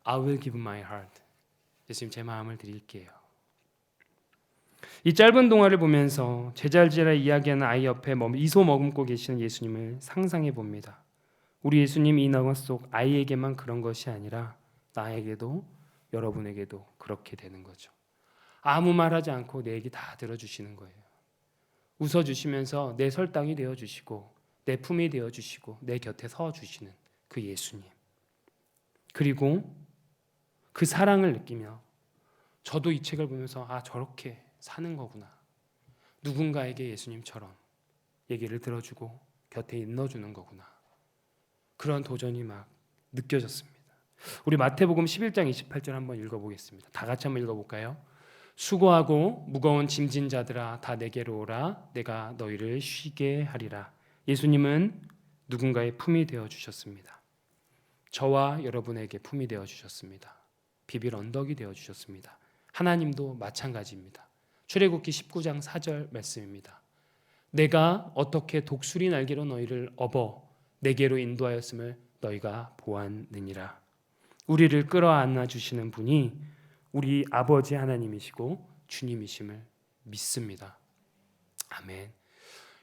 I will give my heart. 예수님, 제 마음을 드릴게요. 이 짧은 동화를 보면서 제잘제라 이야기하는 아이 옆에 미소 머금고 계시는 예수님을 상상해 봅니다. 우리 예수님 이 영화 속 아이에게만 그런 것이 아니라 나에게도 여러분에게도 그렇게 되는 거죠. 아무 말하지 않고 내 얘기 다 들어주시는 거예요. 웃어주시면서 내 설당이 되어주시고 내 품이 되어주시고 내 곁에 서주시는 그 예수님. 그리고 그 사랑을 느끼며 저도 이 책을 보면서 저렇게 사는 거구나. 누군가에게 예수님처럼 얘기를 들어주고 곁에 있어주는 거구나. 그런 도전이 막 느껴졌습니다. 우리 마태복음 11장 28절 한번 읽어보겠습니다. 다 같이 한번 읽어볼까요? 수고하고 무거운 짐진 자들아 다 내게로 오라. 내가 너희를 쉬게 하리라. 예수님은 누군가의 품이 되어주셨습니다. 저와 여러분에게 품이 되어주셨습니다. 비빌 언덕이 되어주셨습니다. 하나님도 마찬가지입니다. 출애굽기 19장 4절 말씀입니다. 내가 어떻게 독수리 날개로 너희를 업어 내게로 인도하였음을 너희가 보았느니라. 우리를 끌어안아 주시는 분이 우리 아버지 하나님이시고 주님이심을 믿습니다. 아멘.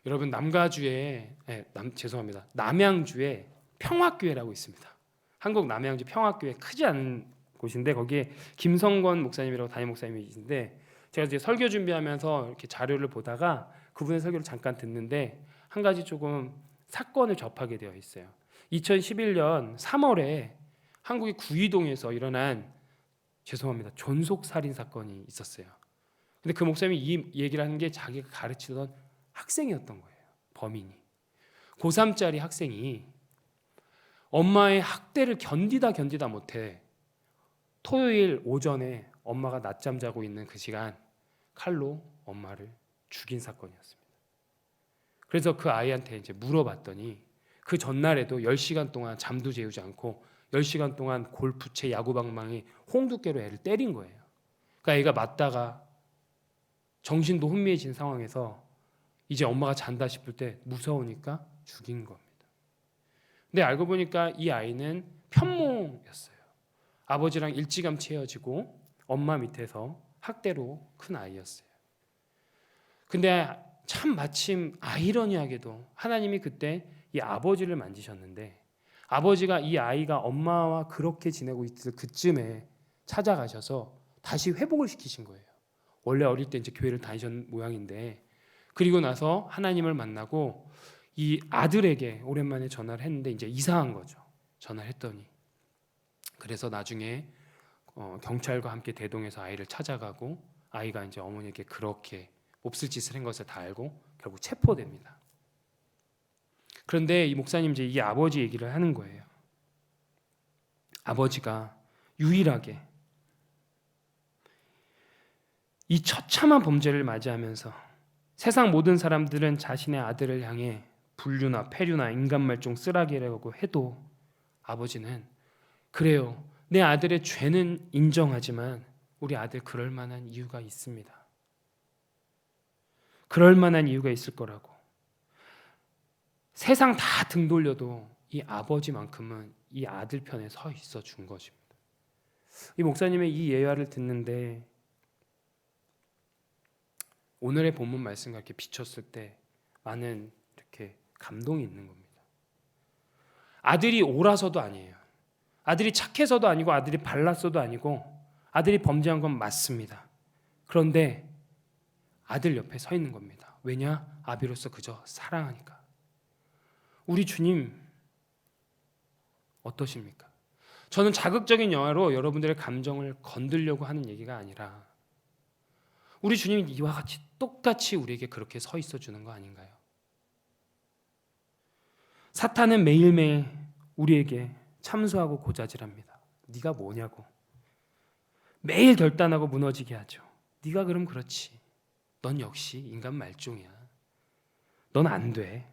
여러분 남양주에 평화교회라고 있습니다. 한국 남양주 평화교회 크지 않은 곳인데 거기에 김성권 목사님이라고 담임 목사님이 계신데 제가 이제 설교 준비하면서 이렇게 자료를 보다가 그분의 설교를 잠깐 듣는데 한 가지 조금 사건을 접하게 되어 있어요. 2011년 3월에 한국의 구이동에서 일어난 존속 살인 사건이 있었어요. 근데 그 목사님이 이 얘기를 하는 게 자기가 가르치던 학생이었던 거예요. 범인이 고3짜리 학생이 엄마의 학대를 견디다 못해 토요일 오전에 엄마가 낮잠 자고 있는 그 시간 칼로 엄마를 죽인 사건이었습니다. 그래서 그 아이한테 이제 물어봤더니 그 전날에도 10시간 동안 잠도 재우지 않고 10시간 동안 골프채 야구방망이 홍두깨로 애를 때린 거예요. 그러니까 애가 맞다가 정신도 혼미해진 상황에서 이제 엄마가 잔다 싶을 때 무서우니까 죽인 겁니다. 근데 알고 보니까 이 아이는 편몽이었어요. 아버지랑 일찌감치 헤어지고 엄마 밑에서 학대로 큰 아이였어요. 근데 참 마침 아이러니하게도 하나님이 그때 이 아버지를 만지셨는데 아버지가 이 아이가 엄마와 그렇게 지내고 있을 그쯤에 찾아가셔서 다시 회복을 시키신 거예요. 원래 어릴 때 이제 교회를 다니셨는 모양인데 그리고 나서 하나님을 만나고 이 아들에게 오랜만에 전화를 했는데 이제 이상한 거죠. 전화를 했더니 그래서 나중에 경찰과 함께 대동해서 아이를 찾아가고 아이가 이제 어머니에게 그렇게 몹쓸 짓을 한 것을 다 알고 결국 체포됩니다. 그런데 이 목사님 이제 이 아버지 얘기를 하는 거예요. 아버지가 유일하게 이 처참한 범죄를 맞이하면서 세상 모든 사람들은 자신의 아들을 향해 불륜나 폐륜나 인간말종 쓰라기라고 해도 아버지는 그래요. 내 아들의 죄는 인정하지만 우리 아들 그럴 만한 이유가 있습니다. 그럴 만한 이유가 있을 거라고. 세상 다 등 돌려도 이 아버지만큼은 이 아들 편에 서 있어 준 것입니다. 이 목사님의 이 예화를 듣는데 오늘의 본문 말씀과 이렇게 비췄을 때 많은 이렇게 감동이 있는 겁니다. 아들이 옳아서도 아니에요. 아들이 착해서도 아니고 아들이 발랐어도 아니고 아들이 범죄한 건 맞습니다. 그런데 아들 옆에 서 있는 겁니다. 왜냐? 아비로서 그저 사랑하니까. 우리 주님 어떠십니까? 저는 자극적인 영화로 여러분들의 감정을 건들려고 하는 얘기가 아니라 우리 주님이 이와 같이 똑같이 우리에게 그렇게 서 있어 주는 거 아닌가요? 사탄은 매일매일 우리에게 참소하고 고자질합니다. 네가 뭐냐고. 매일 결단하고 무너지게 하죠. 네가 그럼 그렇지. 넌 역시 인간 말종이야. 넌 안 돼.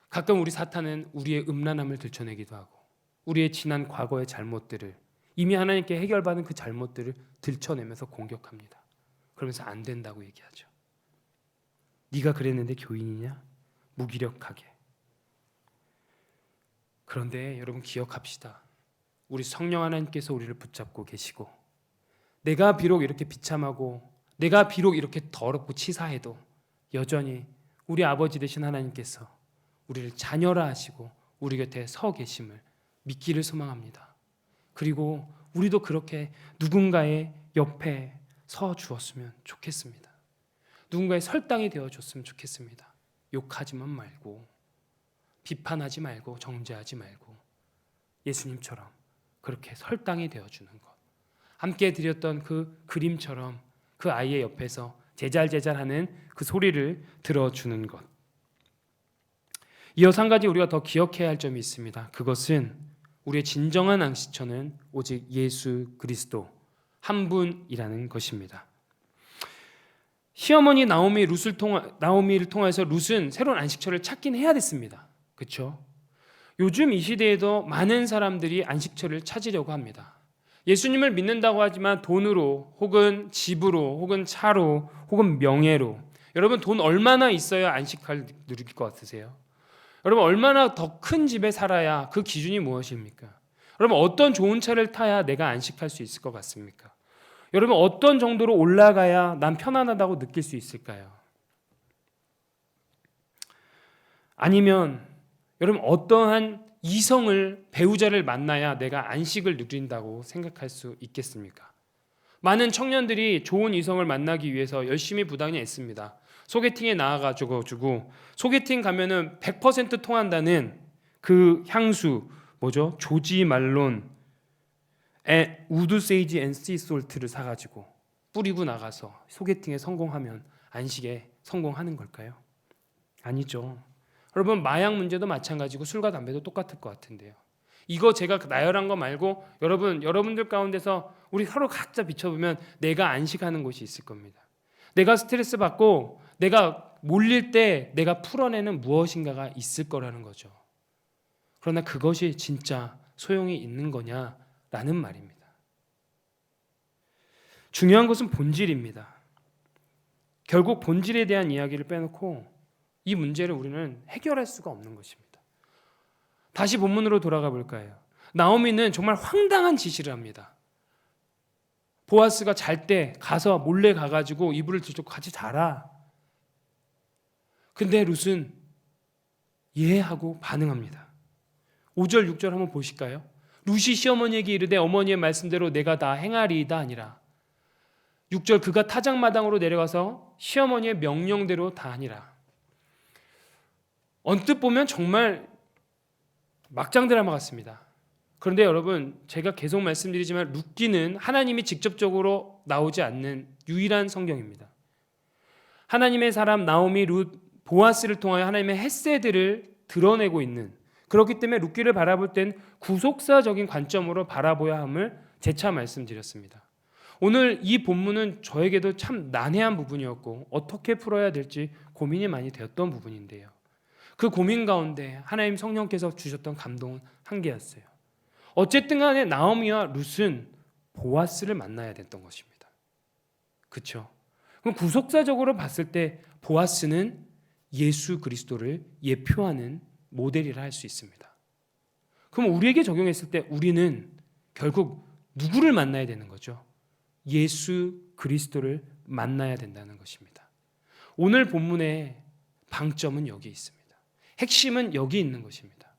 가끔 우리 사탄은 우리의 음란함을 들춰내기도 하고 우리의 지난 과거의 잘못들을 이미 하나님께 해결받은 그 잘못들을 들춰내면서 공격합니다. 그러면서 안 된다고 얘기하죠. 네가 그랬는데 교인이냐? 무기력하게. 그런데 여러분 기억합시다. 우리 성령 하나님께서 우리를 붙잡고 계시고 내가 비록 이렇게 비참하고 내가 비록 이렇게 더럽고 치사해도 여전히 우리 아버지 되신 하나님께서 우리를 자녀라 하시고 우리 곁에 서 계심을 믿기를 소망합니다. 그리고 우리도 그렇게 누군가의 옆에 서 주었으면 좋겠습니다. 누군가의 설당이 되어 줬으면 좋겠습니다. 욕하지만 말고 비판하지 말고 정죄하지 말고 예수님처럼 그렇게 설당이 되어 주는 것. 함께 드렸던 그 그림처럼 그 아이의 옆에서 제잘제잘하는 그 소리를 들어주는 것. 이어서 한 가지 우리가 더 기억해야 할 점이 있습니다. 그것은 우리의 진정한 안식처는 오직 예수 그리스도 한 분이라는 것입니다. 시어머니 나오미를 통해서 룻은 새로운 안식처를 찾긴 해야 됐습니다. 그렇죠? 요즘 이 시대에도 많은 사람들이 안식처를 찾으려고 합니다. 예수님을 믿는다고 하지만 돈으로 혹은 집으로 혹은 차로 혹은 명예로. 여러분 돈 얼마나 있어야 안식할 누릴 것 같으세요? 여러분 얼마나 더 큰 집에 살아야 그 기준이 무엇입니까? 여러분 어떤 좋은 차를 타야 내가 안식할 수 있을 것 같습니까? 여러분 어떤 정도로 올라가야 난 편안하다고 느낄 수 있을까요? 아니면 여러분 어떠한 이성을 배우자를 만나야 내가 안식을 누린다고 생각할 수 있겠습니까? 많은 좋은 이성을 만나기 위해서 열심히 부단히 애씁니다. 소개팅에 나와가지고 소개팅 가면은 100% 통한다는 그 향수, 뭐죠? 조지 말론 우드 세이지 앤 씨솔트를 사가지고 뿌리고 나가서 소개팅에 성공하면 안식에 성공하는 걸까요? 아니죠. 여러분, 마약 문제도 마찬가지고 술과 담배도 똑같을 것 같은데요. 이거 제가 나열한 거 말고 여러분들 가운데서 우리 서로 각자 비춰보면 내가 안식하는 곳이 있을 겁니다. 내가 스트레스 받고 내가 몰릴 때 내가 풀어내는 무엇인가가 있을 거라는 거죠. 그러나 그것이 진짜 소용이 있는 거냐라는 말입니다. 중요한 것은 본질입니다. 결국 본질에 대한 이야기를 빼놓고 이 문제를 우리는 해결할 수가 없는 것입니다. 다시 본문으로 돌아가 볼까요? 나오미는 정말 황당한 지시를 합니다. 보아스가 잘 때 가서 몰래 가가지고 이불을 뒤집고 같이 자라. 근데 룻은 예하고 반응합니다. 5절 6절 한번 보실까요? 룻이 시어머니에게 이르되 어머니의 말씀대로 내가 다 행하리이다 아니라. 6절 그가 타작마당으로 내려가서 시어머니의 명령대로 다 하니라. 언뜻 보면 정말 막장 드라마 같습니다. 그런데 여러분, 제가 계속 말씀드리지만 룻기는 하나님이 직접적으로 나오지 않는 유일한 성경입니다. 하나님의 사람 나오미, 룻, 보아스를 통하여 하나님의 헤세드를 드러내고 있는, 그렇기 때문에 룻기를 바라볼 땐 구속사적인 관점으로 바라보야 함을 재차 말씀드렸습니다. 오늘 이 본문은 저에게도 참 난해한 부분이었고 어떻게 풀어야 될지 고민이 많이 되었던 부분인데요. 그 고민 가운데 하나님 성령께서 주셨던 감동은 한 개였어요. 어쨌든 간에 나오미와 룻은 보아스를 만나야 됐던 것입니다. 그렇죠? 그럼 구속사적으로 봤을 때 보아스는 예수 그리스도를 예표하는 모델이라 할 수 있습니다. 그럼 우리에게 적용했을 때 우리는 결국 누구를 만나야 되는 거죠? 예수 그리스도를 만나야 된다는 것입니다. 오늘 본문의 방점은 여기 있습니다. 핵심은 여기 있는 것입니다.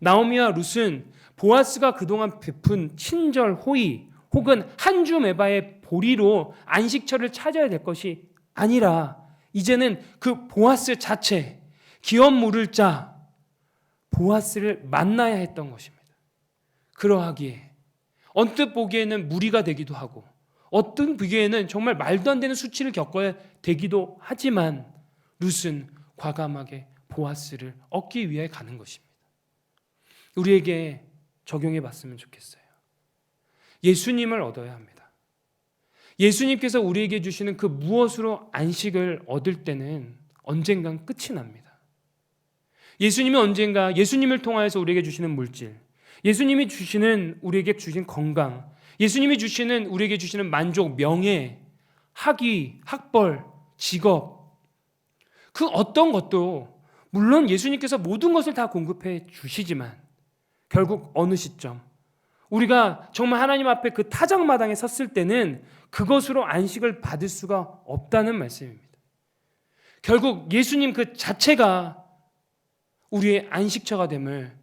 나오미와 룻은 보아스가 그동안 베푼 친절, 호의 혹은 한 주 메바의 보리로 안식처를 찾아야 될 것이 아니라 이제는 그 보아스 자체, 기업 물을 자 보아스를 만나야 했던 것입니다. 그러하기에 언뜻 보기에는 무리가 되기도 하고 어떤 보기에는 정말 말도 안 되는 수치를 겪어야 되기도 하지만 룻은 과감하게 보아스를 얻기 위해 가는 것입니다. 우리에게 적용해 봤으면 좋겠어요. 예수님을 얻어야 합니다. 예수님께서 우리에게 주시는 그 무엇으로 안식을 얻을 때는 언젠간 끝이 납니다. 예수님이 언젠가 예수님을 통하여서 우리에게 주시는 물질, 예수님이 주시는 우리에게 주신 건강, 예수님이 주시는 우리에게 주시는 만족, 명예, 학위, 학벌, 직업, 그 어떤 것도 물론 예수님께서 모든 것을 다 공급해 주시지만 결국 어느 시점 우리가 정말 하나님 앞에 그 타작마당에 섰을 때는 그것으로 안식을 받을 수가 없다는 말씀입니다. 결국 예수님 그 자체가 우리의 안식처가 됨을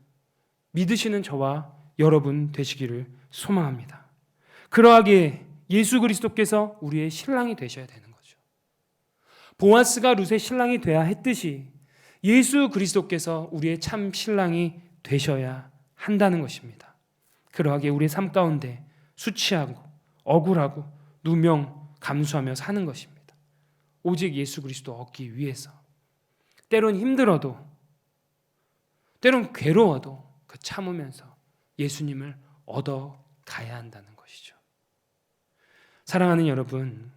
믿으시는 저와 여러분 되시기를 소망합니다. 그러하기에 예수 그리스도께서 우리의 신랑이 되셔야 되는 거죠. 보아스가 룻의 신랑이 돼야 했듯이 예수 그리스도께서 우리의 참 신랑이 되셔야 한다는 것입니다. 그러하기에 우리의 삶 가운데 수치하고 억울하고 누명 감수하며 사는 것입니다. 오직 예수 그리스도 얻기 위해서 때론 힘들어도 때론 괴로워도 그 참으면서 예수님을 얻어가야 한다는 것이죠. 사랑하는 여러분,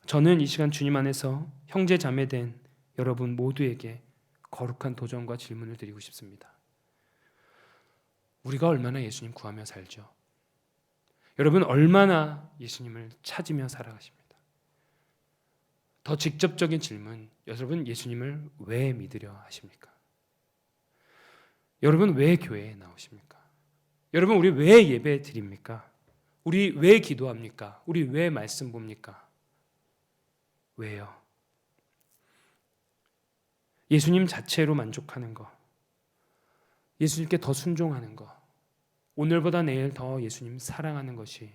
저는 이 시간 주님 안에서 형제 자매된 여러분 모두에게 거룩한 도전과 질문을 드리고 싶습니다. 우리가 얼마나 예수님 구하며 살죠? 여러분 얼마나 예수님을 찾으며 살아가십니다? 더 직접적인 질문, 여러분 예수님을 왜 믿으려 하십니까? 여러분 왜 교회에 나오십니까? 여러분 우리 왜 예배 드립니까? 우리 왜 기도합니까? 우리 왜 말씀 봅니까? 왜요? 예수님 자체로 만족하는 것, 예수님께 더 순종하는 것, 오늘보다 내일 더 예수님 사랑하는 것이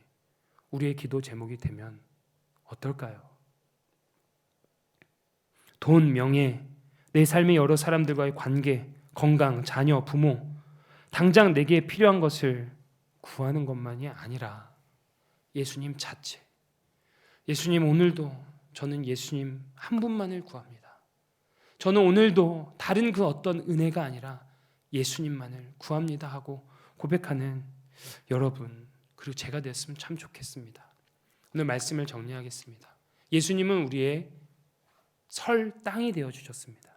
우리의 기도 제목이 되면 어떨까요? 돈, 명예, 내 삶의 여러 사람들과의 관계, 건강, 자녀, 부모, 당장 내게 필요한 것을 구하는 것만이 아니라 예수님 자체, 예수님 오늘도 저는 예수님 한 분만을 구합니다. 저는 오늘도 다른 그 어떤 은혜가 아니라 예수님만을 구합니다 하고 고백하는 여러분, 그리고 제가 됐으면 참 좋겠습니다. 오늘 말씀을 정리하겠습니다. 예수님은 우리의 설 땅이 되어주셨습니다.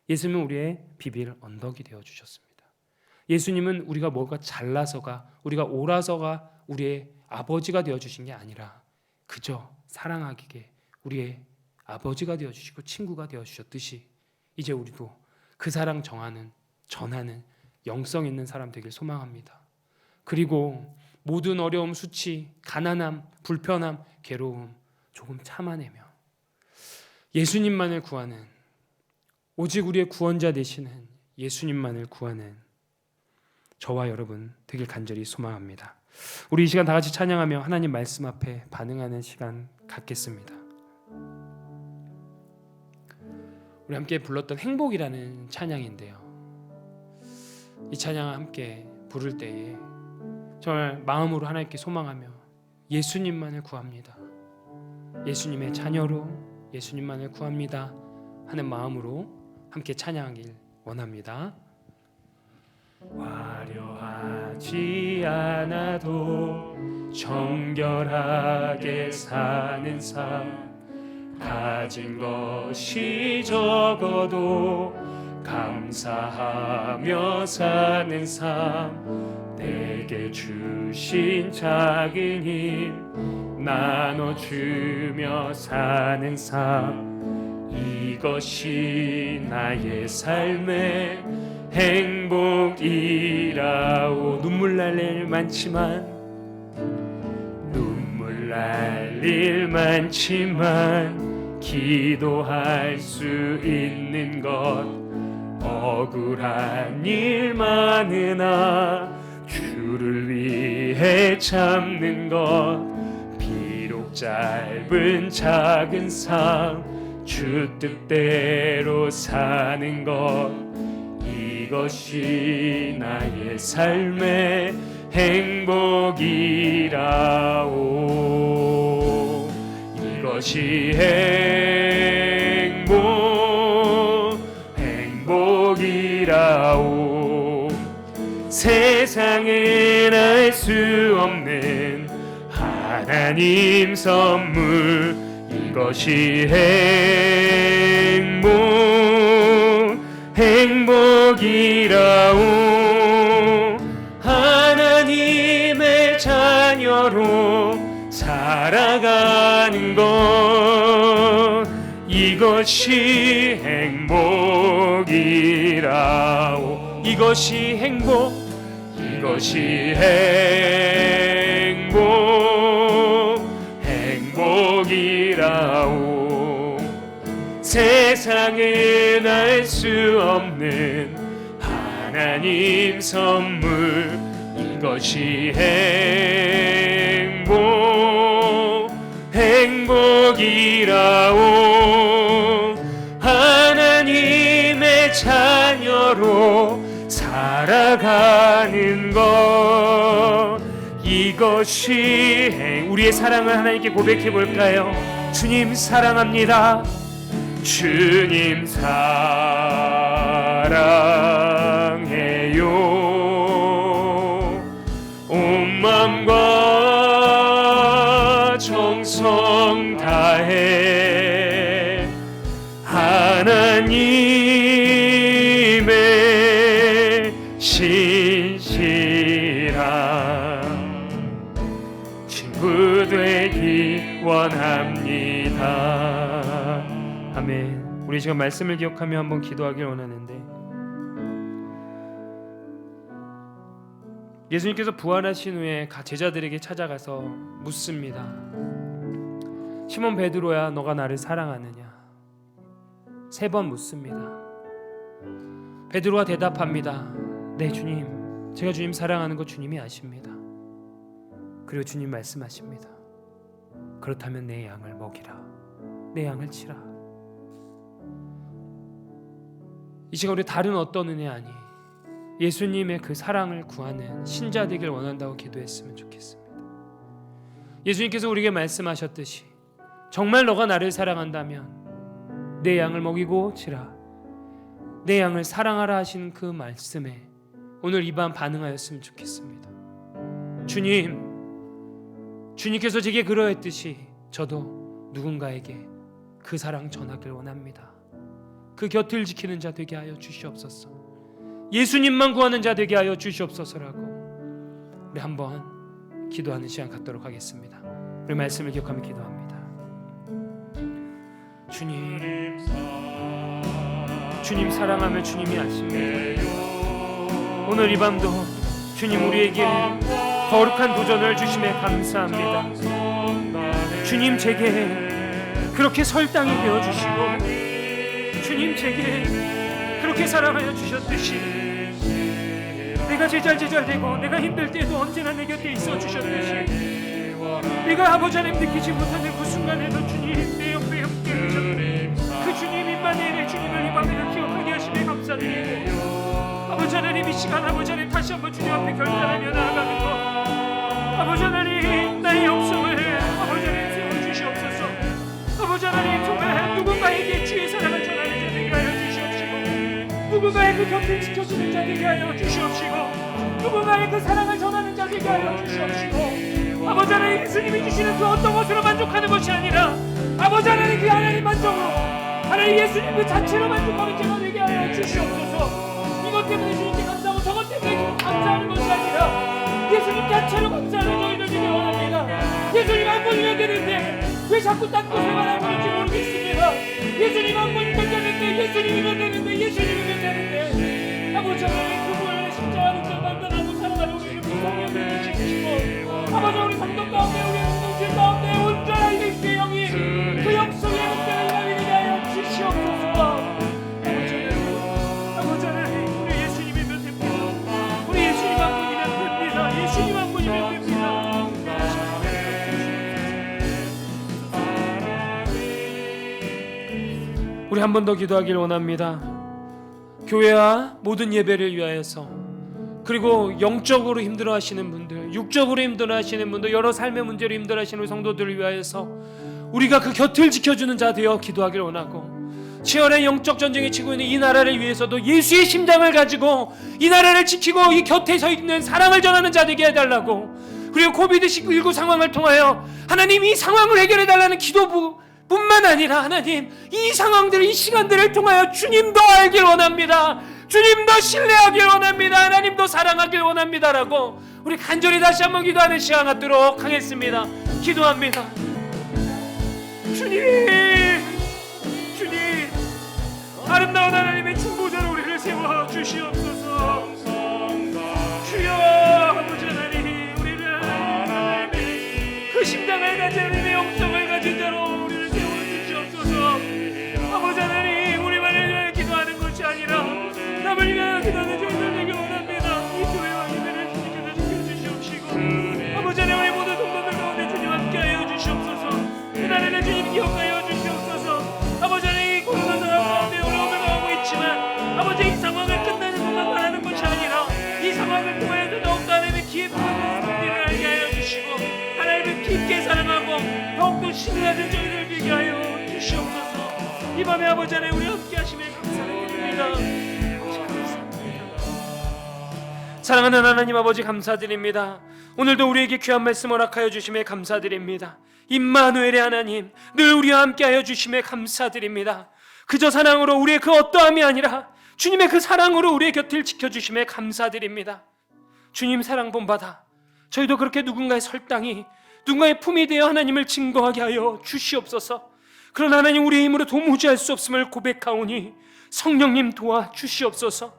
예수님은 우리의 비빌 언덕이 되어주셨습니다. 예수님은 우리가 뭐가 잘나서가, 우리가 옳아서가 우리의 아버지가 되어주신 게 아니라 그저 사랑하기에 우리의 아버지가 되어주시고 친구가 되어주셨듯이 이제 우리도 그 사랑 전하는 영성 있는 사람 되길 소망합니다. 그리고 모든 어려움, 수치, 가난함, 불편함, 괴로움 조금 참아내며 예수님만을 구하는, 오직 우리의 구원자 되시는 예수님만을 구하는 저와 여러분 되길 간절히 소망합니다. 우리 이 시간 다 같이 찬양하며 하나님 말씀 앞에 반응하는 시간 갖겠습니다. 우리 함께 불렀던 행복이라는 찬양인데요, 이 찬양을 함께 부를 때에 정말 마음으로 하나님께 소망하며 예수님만을 구합니다, 예수님의 자녀로 예수님만을 구합니다 하는 마음으로 함께 찬양하길 원합니다. 화려하지 않아도 정결하게 사는 삶, 가진 것이 적어도 감사하며 사는 삶, 내게 주신 작은 힘 나눠주며 사는 삶, 이것이 나의 삶의 행복이라오. 눈물 날 일 많지만, 눈물 날 일 많지만 기도할 수 있는 것, 억울한 일 많으나 주를 위해 참는 것, 비록 짧은 작은 삶 주 뜻대로 사는 것, 이것이 나의 삶의 행복이라오. 이것이 행복이라오. 세상은 알 수 없는 하나님 선물, 이것이 행복이라오. 하나님의 자녀로 살아가는 것, 이것이 행복이라오. 이것이 행복이라오. 세상은 알 수 없는 하나님 선물, 이것이 행복이라오. 하나님의 자녀로 살아가는 것, 이것이 우리의 사랑을 하나님께 고백해 볼까요? 주님 사랑합니다. 주님 사랑해요. 온 마음과 정성 다해 하나님의 신실한 친구 되기 원합니다. 아멘. 우리 지금 말씀을 기억하며 한번 기도하길 원하는데, 예수님께서 부활하신 후에 제자들에게 찾아가서 묻습니다. 시몬 베드로야, 너가 나를 사랑하느냐? 3번 묻습니다. 베드로가 대답합니다. 네 주님, 제가 주님 사랑하는 거 주님이 아십니다. 그리고 주님 말씀하십니다. 그렇다면 내 양을 먹이라, 내 양을 치라. 이 시간 우리 다른 어떤 은혜 아니, 예수님의 그 사랑을 구하는 신자 되길 원한다고 기도했으면 좋겠습니다. 예수님께서 우리에게 말씀하셨듯이 정말 너가 나를 사랑한다면 내 양을 먹이고 지라, 내 양을 사랑하라 하신 그 말씀에 오늘 이 밤 반응하였으면 좋겠습니다. 주님께서 제게 그러했듯이 저도 누군가에게 그 사랑 전하길 원합니다. 그 곁을 지키는 자 되게 하여 주시옵소서. 예수님만 구하는 자 되게 하여 주시옵소서라고 우리 한번 기도하는 시간 갖도록 하겠습니다. 우리 말씀을 기억하며 기도합니다. 주님 사랑하며 주님이 아십니다. 오늘 이 밤도 주님 우리에게 거룩한 도전을 주심에 감사합니다. 주님 제게 그렇게 설당이 되어주시고 주님 제게 그렇게 사랑하여 주셨듯이 내가 제잘되고 내가 힘들 때도 언제나 내 곁에 있어 주셨듯이 내가 아버지 하나님 느끼지 못하는 그 순간에도 주님 내 옆에 계셨고 그 주님 임마누엘의 주님을 이 밤에도 기억하게 하시며 감사드리고 아버지 하나님 이 시간 아버지 하나님 다시 한번 주님 앞에 결단하며 나아가는 것 아버지 하나님 나의 영성을 아버지 하나님 세워주시옵소서. 아버지 하나님 정말 누군가에게 주의 사랑을 전하는 자 되게 하여 주시옵시고 누군가의 그 곁을 지켜주는 자 되게 하여 주시옵시고 누군가의 그 사랑을 전하는 자 되게 하여 주시옵시고 아버지 하나님 예수님이 주시는 그 어떤 것으로 만족하는 것이 아니라 아버지 하나님 그 하나님 만족으로 하나님 예수님 그 자체로 만족하는 자가 되게 하여 주시옵소서. 이것 때문에 주님께 감사하고 저것 때문에 감사하는 것이 아니라 예수님 자체로 감사하는 저희들 되게 원합니다. 예수님 한 분이면 되는데 왜 자꾸 딴 곳에만 안 보는지 모르겠습니다. 예수님 한 분이면 되는데 예수님이면 되는데 아버지 하나님 그분의 십자가를 만나고 사랑하는 우리를 성령 주시고 아버지 우리 성도 가운데 우리 성도들 가운데 온전한 예수의 영이 그 영성의 은혜를 나누게 하여 주시옵소서. 아버지 하나님 우리 예수님이면 됩니다. 우리 예수님 한 분이면 됩니다. 예수님 한 분이면 됩니다. 우리 한 번 더 기도하길 원합니다. 교회와 모든 예배를 위하여서 그리고 영적으로 힘들어하시는 분들, 육적으로 힘들어하시는 분들, 여러 삶의 문제로 힘들어하시는 우리 성도들을 위하여서 우리가 그 곁을 지켜주는 자 되어 기도하길 원하고 치열한 영적 전쟁에 치고 있는 이 나라를 위해서도 예수의 심장을 가지고 이 나라를 지키고 이 곁에 서 있는 사랑을 전하는 자 되게 해달라고 그리고 코비드-19 상황을 통하여 하나님 이 상황을 해결해달라는 기도 뿐만 아니라 하나님 이 상황들 이 시간들을 통하여 주님도 알길 원합니다. 주님도 신뢰하길 원합니다. 하나님도 사랑하길 원합니다라고 우리 간절히 다시 한번 기도하는 시간 갖도록 하겠습니다. 기도합니다. 주님 아름다운 하나님의 중보자로 우리를 세워 주시옵소서. 주여 아버지 하나님 우리를 하나님의 그 심장을 가진 하나님의 영성을 가진 자로 우리를 세워 주시옵소서. 아버지 하나님 우리만을 위하여 기도하는 것이 아니라 남을 위하여 기도하는 저희들 되길 원합니다. 이 교회와 예배를 주님께서 지켜주시옵시고 아버지 하나님 우리 모든 성도들 가운데 주님 함께하여 주시옵소서. 그날에는 주님 기억하여 주시옵소서. 아버지 하나님 이 코로나 상황 가운데 어려움을 당하고 있지만 아버지 이 상황을 끝내는 것만 바라는 것이 아니라 이 상황을 통하여도 더욱더 하나님의 기쁨을 알게 하여 주시고 하나님을 깊게 사랑하고 더욱더 신뢰하는 저희들 되게 하여 주시옵소서. 이 밤에 아버지 하나님 우리 함께 하심에 감사드립니다. 사랑하는 하나님 아버지 감사드립니다. 오늘도 우리에게 귀한 말씀 허락하여 주심에 감사드립니다. 임마누엘의 하나님 늘 우리와 함께하여 주심에 감사드립니다. 그저 사랑으로 우리의 그 어떠함이 아니라 주님의 그 사랑으로 우리의 곁을 지켜주심에 감사드립니다. 주님 사랑 본받아 저희도 그렇게 누군가의 설당이 누군가의 품이 되어 하나님을 증거하게 하여 주시옵소서. 그러나 하나님 우리의 힘으로 도무지 할 수 없음을 고백하오니 성령님 도와 주시옵소서.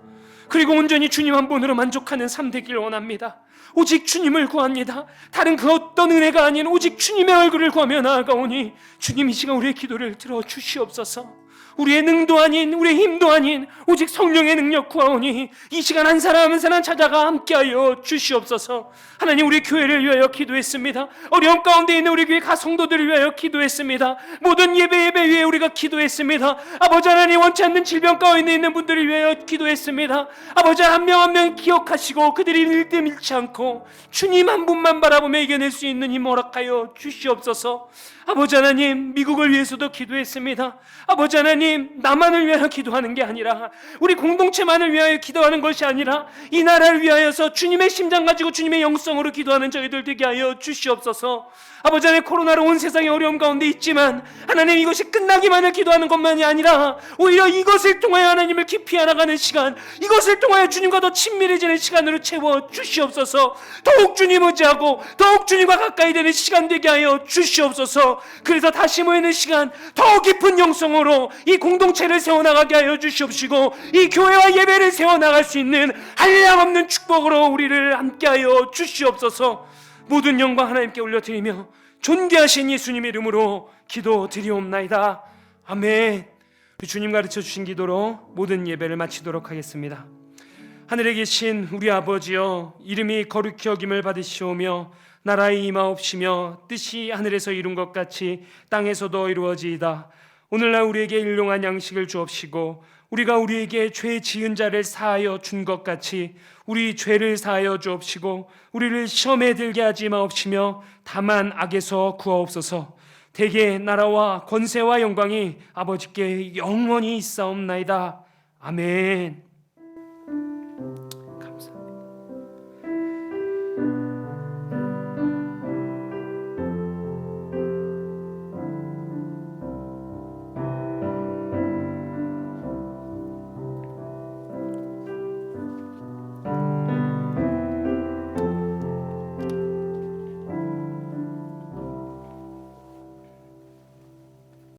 그리고 온전히 주님 한 분으로 만족하는 삶 되길 원합니다. 오직 주님을 구합니다. 다른 그 어떤 은혜가 아닌 오직 주님의 얼굴을 구하며 나아가오니 주님 이 시간 우리의 기도를 들어주시옵소서. 우리의 능도 아닌 우리의 힘도 아닌 오직 성령의 능력 구하오니 이 시간 한 사람 한 사람 찾아가 함께하여 주시옵소서. 하나님, 우리 교회를 위하여 기도했습니다. 어려움 가운데 있는 우리 교회 가성도들을 위하여 기도했습니다. 모든 예배 위에 우리가 기도했습니다. 아버지 하나님, 원치 않는 질병 가운데 있는 분들을 위하여 기도했습니다. 아버지, 한 명 한 명 기억하시고 그들이 일뜸 잃지 않고 주님 한 분만 바라보며 이겨낼 수 있는 힘 허락하여 주시옵소서. 아버지 하나님, 미국을 위해서도 기도했습니다. 아버지 하나님, 나만을 위하여 기도하는 게 아니라 우리 공동체만을 위하여 기도하는 것이 아니라 이 나라를 위하여서 주님의 심장 가지고 주님의 영성으로 기도하는 저희들 되게 하여 주시옵소서. 아버지 하나님, 코로나로 온 세상의 어려움 가운데 있지만 하나님, 이것이 끝나기만을 기도하는 것만이 아니라 오히려 이것을 통하여 하나님을 깊이 알아가는 시간, 이것을 통하여 주님과 더 친밀해지는 시간으로 채워 주시옵소서. 더욱 주님 의지하고 더욱 주님과 가까이 되는 시간 되게 하여 주시옵소서. 그래서 다시 모이는 시간, 더 깊은 영성으로 이 공동체를 세워나가게 하여 주시옵시고 이 교회와 예배를 세워나갈 수 있는 한량없는 축복으로 우리를 함께하여 주시옵소서. 모든 영광 하나님께 올려드리며 존귀하신 예수님의 이름으로 기도드리옵나이다. 아멘. 주님 가르쳐 주신 기도로 모든 예배를 마치도록 하겠습니다. 하늘에 계신 우리 아버지여, 이름이 거룩히 여김을 받으시오며 나라의 임하옵시며 뜻이 하늘에서 이룬 것 같이 땅에서도 이루어지이다. 오늘날 우리에게 일용할 양식을 주옵시고 우리가 우리에게 죄 지은 자를 사하여 준 것 같이 우리 죄를 사하여 주옵시고 우리를 시험에 들게 하지 마옵시며 다만 악에서 구하옵소서. 대개 나라와 권세와 영광이 아버지께 영원히 있사옵나이다. 아멘.